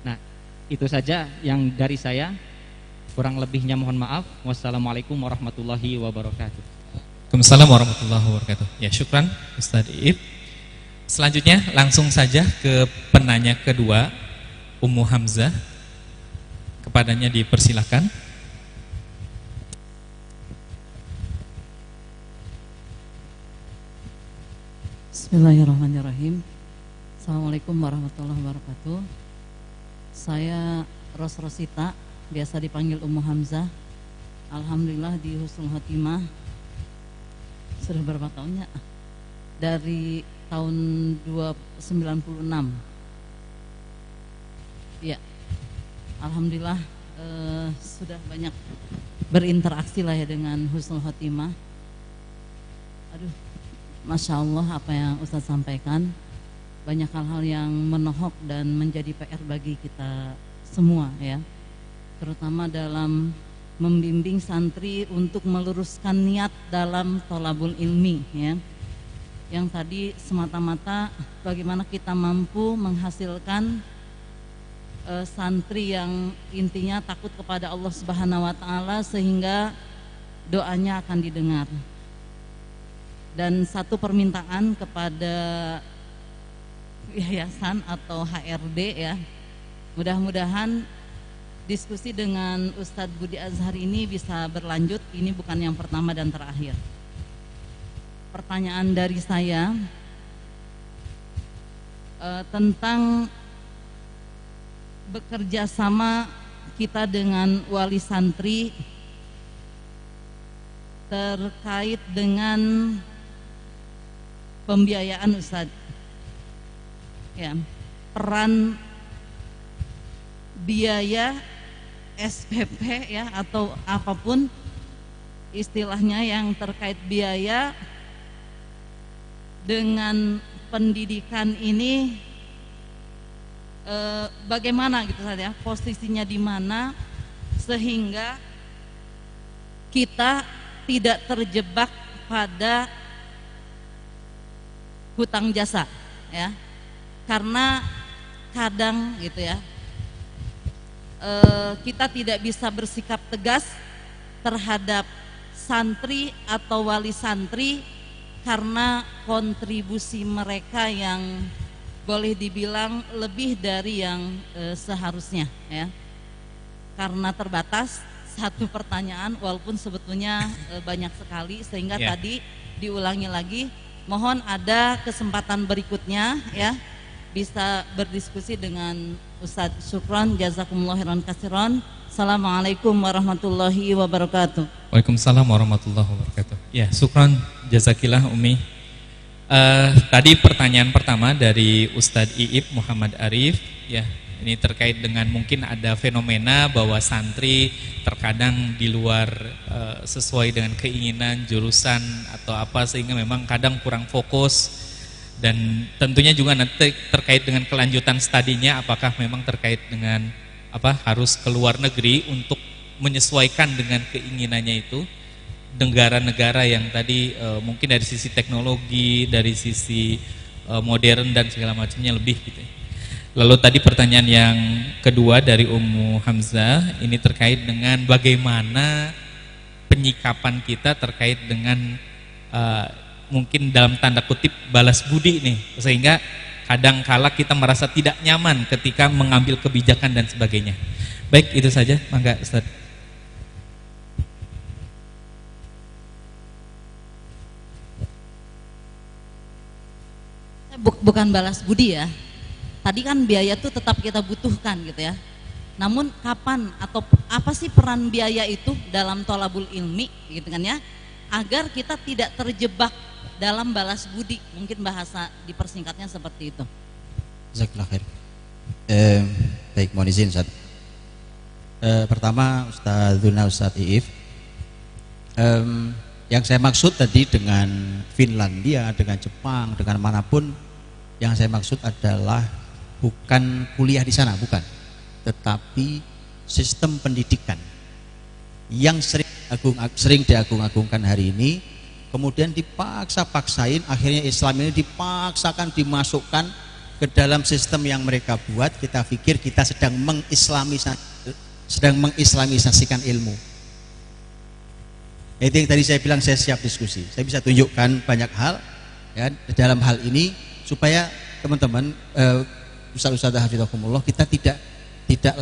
Nah, itu saja yang dari saya. Kurang lebihnya mohon maaf. Wassalamualaikum warahmatullahi wabarakatuh. Waalaikumsalam warahmatullahi wabarakatuh. Ya, syukran Ustaz Iip. Selanjutnya langsung saja ke penanya kedua, Ummu Hamzah. Kepadanya dipersilakan. Bismillahirrahmanirrahim. Assalamualaikum warahmatullahi wabarakatuh. Saya Rosita, biasa dipanggil Ummu Hamzah. Alhamdulillah di husnul khotimah. Sudah berapa tahunnya? Dari tahun 96. Ya, alhamdulillah sudah banyak berinteraksi lah ya dengan husnul khotimah. Aduh, Masya Allah apa yang Ustadz sampaikan, banyak hal-hal yang menohok dan menjadi PR bagi kita semua ya, terutama dalam membimbing santri untuk meluruskan niat dalam thalabul ilmi ya. Yang tadi semata-mata bagaimana kita mampu menghasilkan santri yang intinya takut kepada Allah Subhanahu wa taala sehingga doanya akan didengar. Dan satu permintaan kepada yayasan atau HRD ya, mudah-mudahan diskusi dengan Ustadz Budi Azhar ini bisa berlanjut. Ini bukan yang pertama dan terakhir. Pertanyaan dari saya tentang bekerja sama kita dengan wali santri terkait dengan pembiayaan Ustadz ya, peran biaya SPP ya atau apapun istilahnya yang terkait biaya dengan pendidikan ini, bagaimana gitu saja posisinya di mana sehingga kita tidak terjebak pada hutang jasa ya, karena kadang gitu ya kita tidak bisa bersikap tegas terhadap santri atau wali santri karena kontribusi mereka yang boleh dibilang lebih dari yang seharusnya ya, karena terbatas. Satu pertanyaan walaupun sebetulnya banyak sekali sehingga tadi diulangi lagi. Mohon ada kesempatan berikutnya ya bisa berdiskusi dengan Ustadz. Syukran, jazakumullah khairan katsiran. Assalamualaikum warahmatullahi wabarakatuh. Waalaikumsalam warahmatullahi wabarakatuh. Ya, syukran jazakillah Umi. Tadi pertanyaan pertama dari Ustadz Iip Muhammad Arif ya, ini terkait dengan mungkin ada fenomena bahwa santri terkadang di luar sesuai dengan keinginan jurusan atau apa sehingga memang kadang kurang fokus, dan tentunya juga nanti terkait dengan kelanjutan studinya apakah memang terkait dengan harus ke luar negeri untuk menyesuaikan dengan keinginannya itu, negara-negara yang tadi mungkin dari sisi teknologi, dari sisi modern dan segala macamnya lebih gitu. Lalu tadi pertanyaan yang kedua dari Ummu Hamzah ini terkait dengan bagaimana penyikapan kita terkait dengan mungkin dalam tanda kutip balas budi nih, sehingga kadang kala kita merasa tidak nyaman ketika mengambil kebijakan dan sebagainya. Baik, itu saja, mangga Ustaz. Bukan balas budi ya, tadi kan biaya itu tetap kita butuhkan gitu ya. Namun kapan atau apa sih peran biaya itu dalam thalabul ilmi gitu kan ya, agar kita tidak terjebak dalam balas budi, mungkin bahasa dipersingkatnya seperti itu. Jazakallah khair. Baik, mohon izin Ustaz. Pertama Ustaz Iif, yang saya maksud tadi dengan Finlandia, dengan Jepang, dengan manapun, yang saya maksud adalah bukan kuliah di sana, bukan, tetapi sistem pendidikan yang sering diagung-agungkan hari ini, kemudian dipaksa-paksain, akhirnya Islam ini dipaksakan dimasukkan ke dalam sistem yang mereka buat. Kita pikir kita sedang mengislamisasikan ilmu. Itu yang tadi saya bilang, saya siap diskusi, saya bisa tunjukkan banyak hal ya dalam hal ini supaya teman-teman Ustaz-ustazah hafizakumullah, kita tidak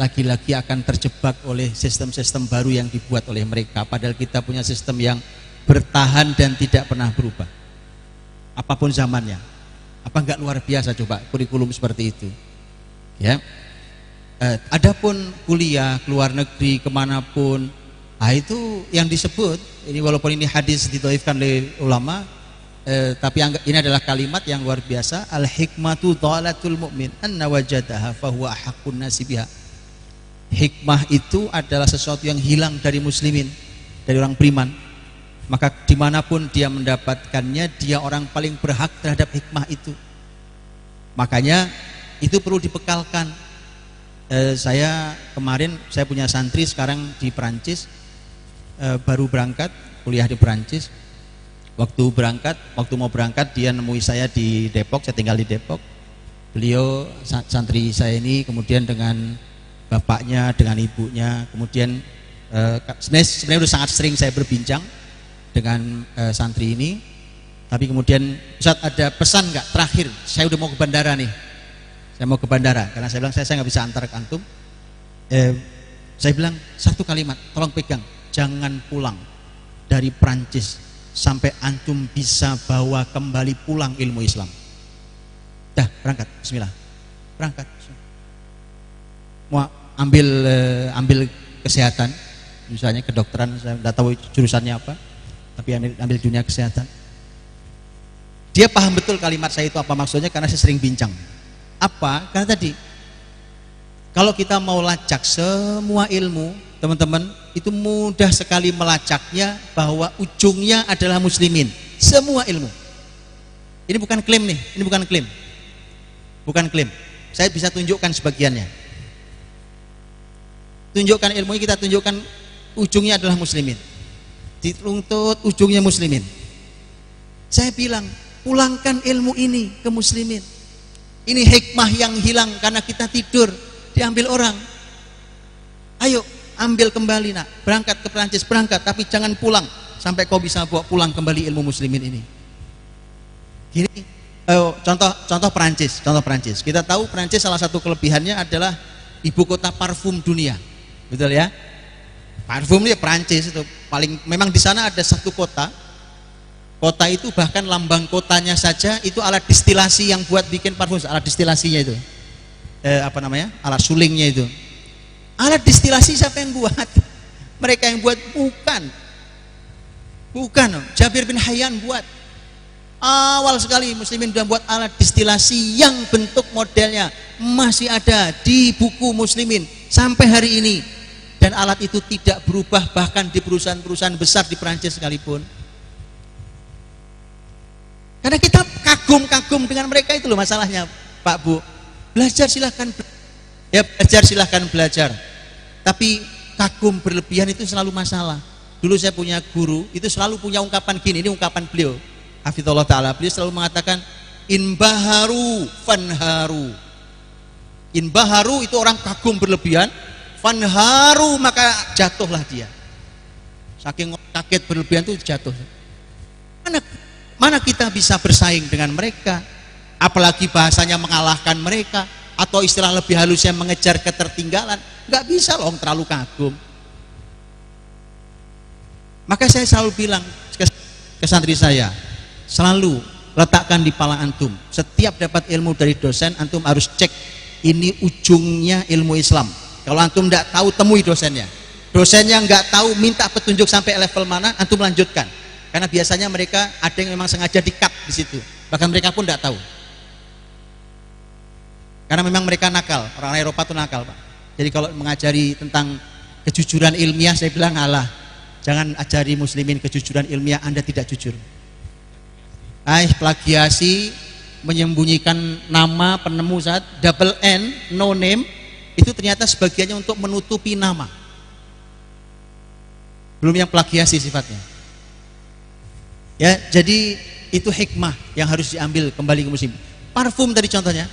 lagi-lagi akan terjebak oleh sistem-sistem baru yang dibuat oleh mereka, padahal kita punya sistem yang bertahan dan tidak pernah berubah apapun zamannya. Apa enggak luar biasa coba kurikulum seperti itu ya. Adapun kuliah keluar negeri kemanapun, itu yang disebut ini, walaupun ini hadis didhaifkan oleh ulama, tapi ini adalah kalimat yang luar biasa. Al hikmatu dhalatul mu'min anna wajadaha fahuwa ahaqqun nasi biha. Hikmah itu adalah sesuatu yang hilang dari muslimin, dari orang beriman, maka dimanapun dia mendapatkannya, dia orang paling berhak terhadap hikmah itu. Makanya itu perlu dibekalkan. Saya kemarin, saya punya santri sekarang di Perancis, baru berangkat kuliah di Perancis. Waktu mau berangkat dia nemui saya di Depok, saya tinggal di Depok. Beliau santri saya ini kemudian dengan bapaknya, dengan ibunya, kemudian sebenarnya sudah sangat sering saya berbincang dengan santri ini. Tapi kemudian, Ustaz ada pesan nggak terakhir? Saya udah mau ke bandara nih. Saya mau ke bandara karena saya bilang saya nggak bisa antar ke antum. Saya bilang satu kalimat, tolong pegang, jangan pulang dari Prancis sampai antum bisa bawa kembali pulang ilmu Islam. Dah berangkat, Bismillah, berangkat. Mau ambil kesehatan, misalnya kedokteran, saya tidak tahu jurusannya apa, tapi ambil dunia kesehatan. Dia paham betul kalimat saya itu apa maksudnya, karena saya sering bincang. Apa? Karena tadi kalau kita mau lacak semua ilmu, teman-teman, itu mudah sekali melacaknya bahwa ujungnya adalah muslimin. Semua ilmu. Ini bukan klaim nih, ini bukan klaim. Bukan klaim. Saya bisa tunjukkan sebagiannya. Tunjukkan ilmunya, kita tunjukkan ujungnya adalah muslimin. Dituntut ujungnya muslimin. Saya bilang, pulangkan ilmu ini ke muslimin. Ini hikmah yang hilang karena kita tidur, diambil orang. Ayo, ambil kembali nak, berangkat ke Perancis, berangkat, tapi jangan pulang sampai kau bisa bawa pulang kembali ilmu muslimin ini. Gini, contoh Perancis. Kita tahu Perancis salah satu kelebihannya adalah ibu kota parfum dunia, betul ya? Parfum ya Perancis itu paling, memang di sana ada satu kota itu bahkan lambang kotanya saja itu alat distilasi yang buat bikin parfum, alat distilasinya itu, alat sulingnya itu. Alat distilasi siapa yang buat? Mereka yang buat? Bukan. Jabir bin Hayyan buat. Awal sekali muslimin sudah buat alat distilasi yang bentuk modelnya masih ada di buku muslimin sampai hari ini. Dan alat itu tidak berubah bahkan di perusahaan-perusahaan besar di Perancis sekalipun. Karena kita kagum-kagum dengan mereka, itu loh masalahnya Pak Bu. Belajar silahkan belajar. Tapi kagum berlebihan itu selalu masalah. Dulu saya punya guru, itu selalu punya ungkapan gini, ini ungkapan beliau, hafizallahu ta'ala, beliau selalu mengatakan, inbaharu fanharu. Inbaharu itu orang kagum berlebihan, fanharu maka jatuhlah dia. Saking kaget berlebihan itu jatuh. Mana kita bisa bersaing dengan mereka, apalagi bahasanya mengalahkan mereka, atau istilah lebih halusnya mengejar ketertinggalan. Nggak bisa loh, terlalu kagum. Maka saya selalu bilang ke santri saya, selalu letakkan di pala antum. Setiap dapat ilmu dari dosen, antum harus cek ini ujungnya ilmu Islam. Kalau antum tidak tahu, temui dosennya. Dosennya nggak tahu, minta petunjuk sampai level mana, antum lanjutkan. Karena biasanya mereka ada yang memang sengaja di-cut di situ. Bahkan mereka pun tidak tahu. Karena memang mereka nakal, orang Eropa itu nakal, Pak. Jadi kalau mengajari tentang kejujuran ilmiah, saya bilang alah, jangan ajari muslimin kejujuran ilmiah, Anda tidak jujur. Plagiasi, menyembunyikan nama penemu zat, double N, no name, itu ternyata sebagiannya untuk menutupi nama. Belum yang plagiasi sifatnya. Ya, jadi itu hikmah yang harus diambil kembali ke muslim. Parfum tadi contohnya,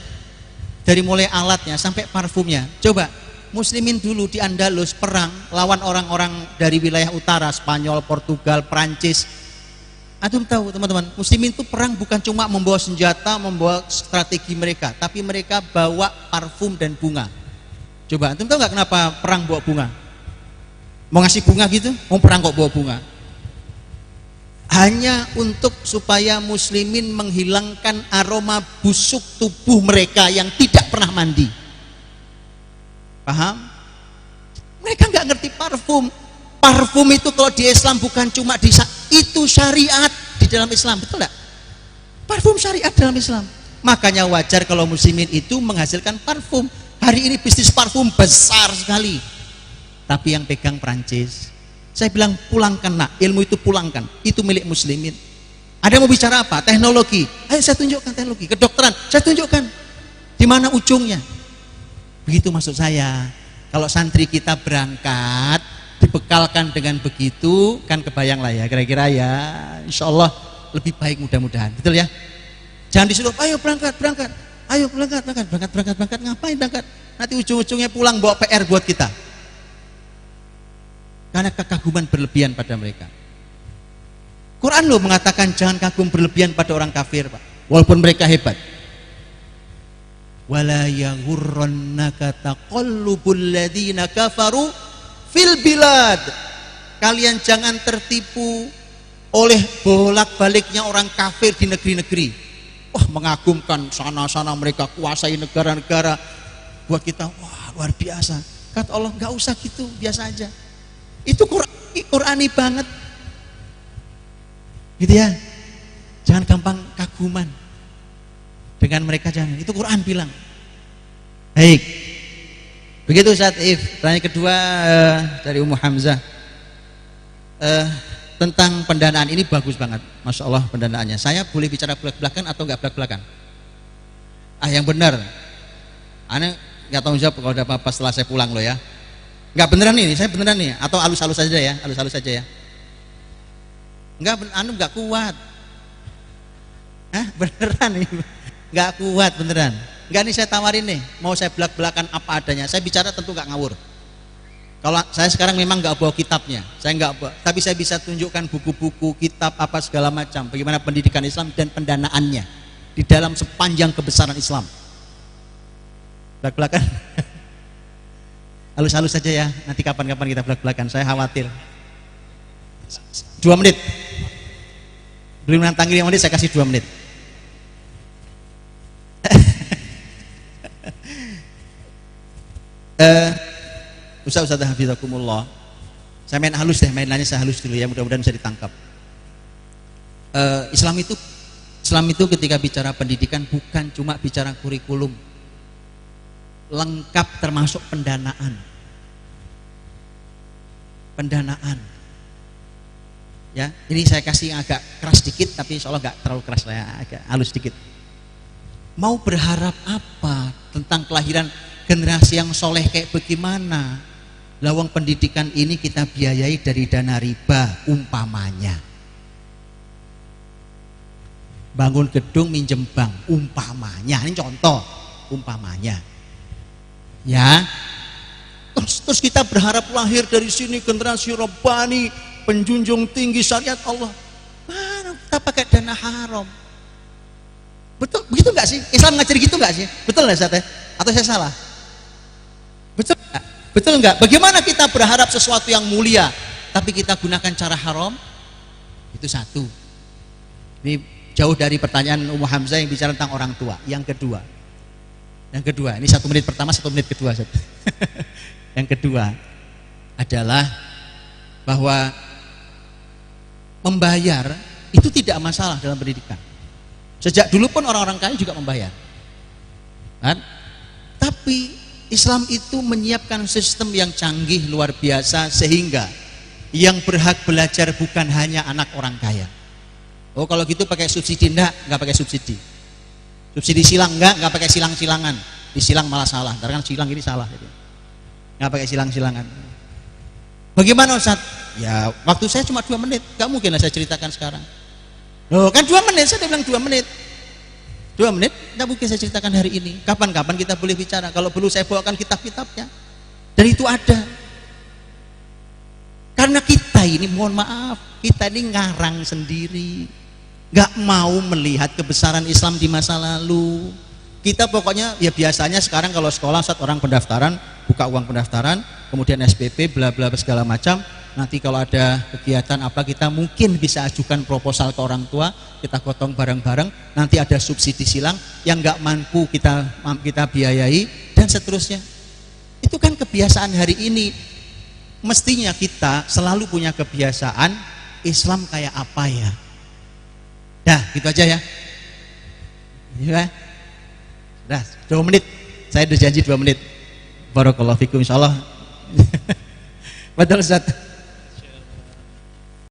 dari mulai alatnya sampai parfumnya. Coba muslimin dulu di Andalus perang lawan orang-orang dari wilayah utara, Spanyol, Portugal, Prancis. Antum tahu teman-teman, muslimin itu perang bukan cuma membawa senjata, membawa strategi mereka, tapi mereka bawa parfum dan bunga. Coba antum tahu nggak kenapa perang bawa bunga? Mau ngasih bunga gitu? Mau perang kok bawa bunga? Hanya untuk supaya muslimin menghilangkan aroma busuk tubuh mereka yang tidak pernah mandi. Paham? Mereka nggak ngerti parfum. Parfum itu kalau di Islam bukan cuma itu syariat di dalam Islam, betul nggak? Parfum syariat dalam Islam. Makanya wajar kalau muslimin itu menghasilkan parfum. Hari ini bisnis parfum besar sekali. Tapi yang pegang Prancis. Saya bilang pulangkan nak, ilmu itu pulangkan, itu milik muslimin. Ada mau bicara apa? Teknologi. Ayo saya tunjukkan teknologi. Kedokteran, saya tunjukkan. Di mana ujungnya? Begitu maksud saya. Kalau santri kita berangkat, dibekalkan dengan begitu, kan kebayang lah ya, kira-kira ya, insya Allah lebih baik mudah-mudahan. Betul ya? Jangan disuruh, ayo berangkat, ayo berangkat, ngapain berangkat? Nanti ujung-ujungnya pulang bawa PR buat kita. Karena kekaguman berlebihan pada mereka. Quran loh mengatakan jangan kagum berlebihan pada orang kafir, Pak. Walaupun mereka hebat. Wala yaghurrannaka taqallubul ladzina kafaru fil bilad. Kalian jangan tertipu oleh bolak-baliknya orang kafir di negeri-negeri. Wah, mengagumkan sana-sana mereka kuasai negara-negara. Buat kita, wah luar biasa. Kata Allah, nggak usah gitu, biasa aja. Itu Qurani banget. Gitu ya. Jangan gampang kaguman dengan mereka, jangan. Itu Quran bilang. Baik. Begitu Ustaz If. Pertanyaan kedua dari Ummu Hamzah. Tentang pendanaan ini bagus banget. Masya Allah pendanaannya. Saya boleh bicara belak-belakan atau enggak belak-belakan? Yang benar. Aneh nggak tahu jawab kalau ada apa-apa setelah saya pulang loh ya. Nggak beneran nih, saya beneran nih, atau halus-halus saja ya, halus-halus saja ya. Nggak kuat. Beneran nih, nggak kuat beneran. Nggak, nih saya tawarin nih, mau saya belak-belakan apa adanya. Saya bicara tentu nggak ngawur. Kalau saya sekarang memang nggak bawa kitabnya, saya nggak bawa, tapi saya bisa tunjukkan buku-buku, kitab apa segala macam, bagaimana pendidikan Islam dan pendanaannya di dalam sepanjang kebesaran Islam. Belak-belakan. Halus-halus saja ya, nanti kapan-kapan kita belak-belakan, saya khawatir. 2 menit. Belum menantangi 5 menit, saya kasih 2 menit. Ustaz hafizakumullah. Saya main halus deh, main lainnya saya halus dulu ya, mudah-mudahan bisa ditangkap. Islam itu ketika bicara pendidikan bukan cuma bicara kurikulum. Lengkap termasuk pendanaan. Ya, ini saya kasih agak keras dikit, tapi insya Allah nggak terlalu keras, saya agak halus dikit. Mau berharap apa tentang kelahiran generasi yang soleh kayak bagaimana? Lawang pendidikan ini kita biayai dari dana riba umpamanya. Bangun gedung minjem bank umpamanya, ini contoh umpamanya. Ya, terus kita berharap lahir dari sini generasi Rabbani, penjunjung tinggi syariat Allah. Mana kita pakai dana haram? Betul, begitu nggak sih? Islam ngajar gitu nggak sih? Betul nggak Ustaz? Atau saya salah? Betul nggak? Betul nggak? Bagaimana kita berharap sesuatu yang mulia, tapi kita gunakan cara haram? Itu satu. Ini Jauh dari pertanyaan Ummu Hamzah yang bicara tentang orang tua. Yang kedua, ini 1 menit pertama, 1 menit kedua. Yang kedua adalah bahwa membayar itu tidak masalah dalam pendidikan. Sejak dulu pun orang-orang kaya juga membayar, kan? Tapi Islam itu menyiapkan sistem yang canggih luar biasa sehingga yang berhak belajar bukan hanya anak orang kaya. Oh kalau gitu pakai subsidi, enggak pakai subsidi. Subsidi silang enggak pakai silang-silangan. Disilang malah salah, ntar kan silang ini salah. Enggak pakai silang-silangan. Bagaimana Ustaz? Ya waktu saya cuma 2 menit, enggak mungkin lah saya ceritakan sekarang. Loh kan 2 menit, saya bilang 2 menit. 2 menit, enggak mungkin saya ceritakan hari ini. Kapan-kapan kita boleh bicara. Kalau perlu saya bawakan kitab-kitabnya. Dan itu ada. Karena kita ini, mohon maaf, kita ini ngarang sendiri. Enggak mau melihat kebesaran Islam di masa lalu. Kita pokoknya ya biasanya sekarang kalau sekolah saat orang pendaftaran, buka uang pendaftaran, kemudian SPP bla bla segala macam. Nanti kalau ada kegiatan apa kita mungkin bisa ajukan proposal ke orang tua, kita gotong bareng-bareng, nanti ada subsidi silang yang nggak mampu kita biayai dan seterusnya. Itu kan kebiasaan hari ini. Mestinya kita selalu punya kebiasaan Islam kayak apa ya. Dah, gitu aja ya. Ya. Dah, 2 menit. Saya udah janji 2 menit. Barakallahu fikum insyaallah. Betul Ustaz.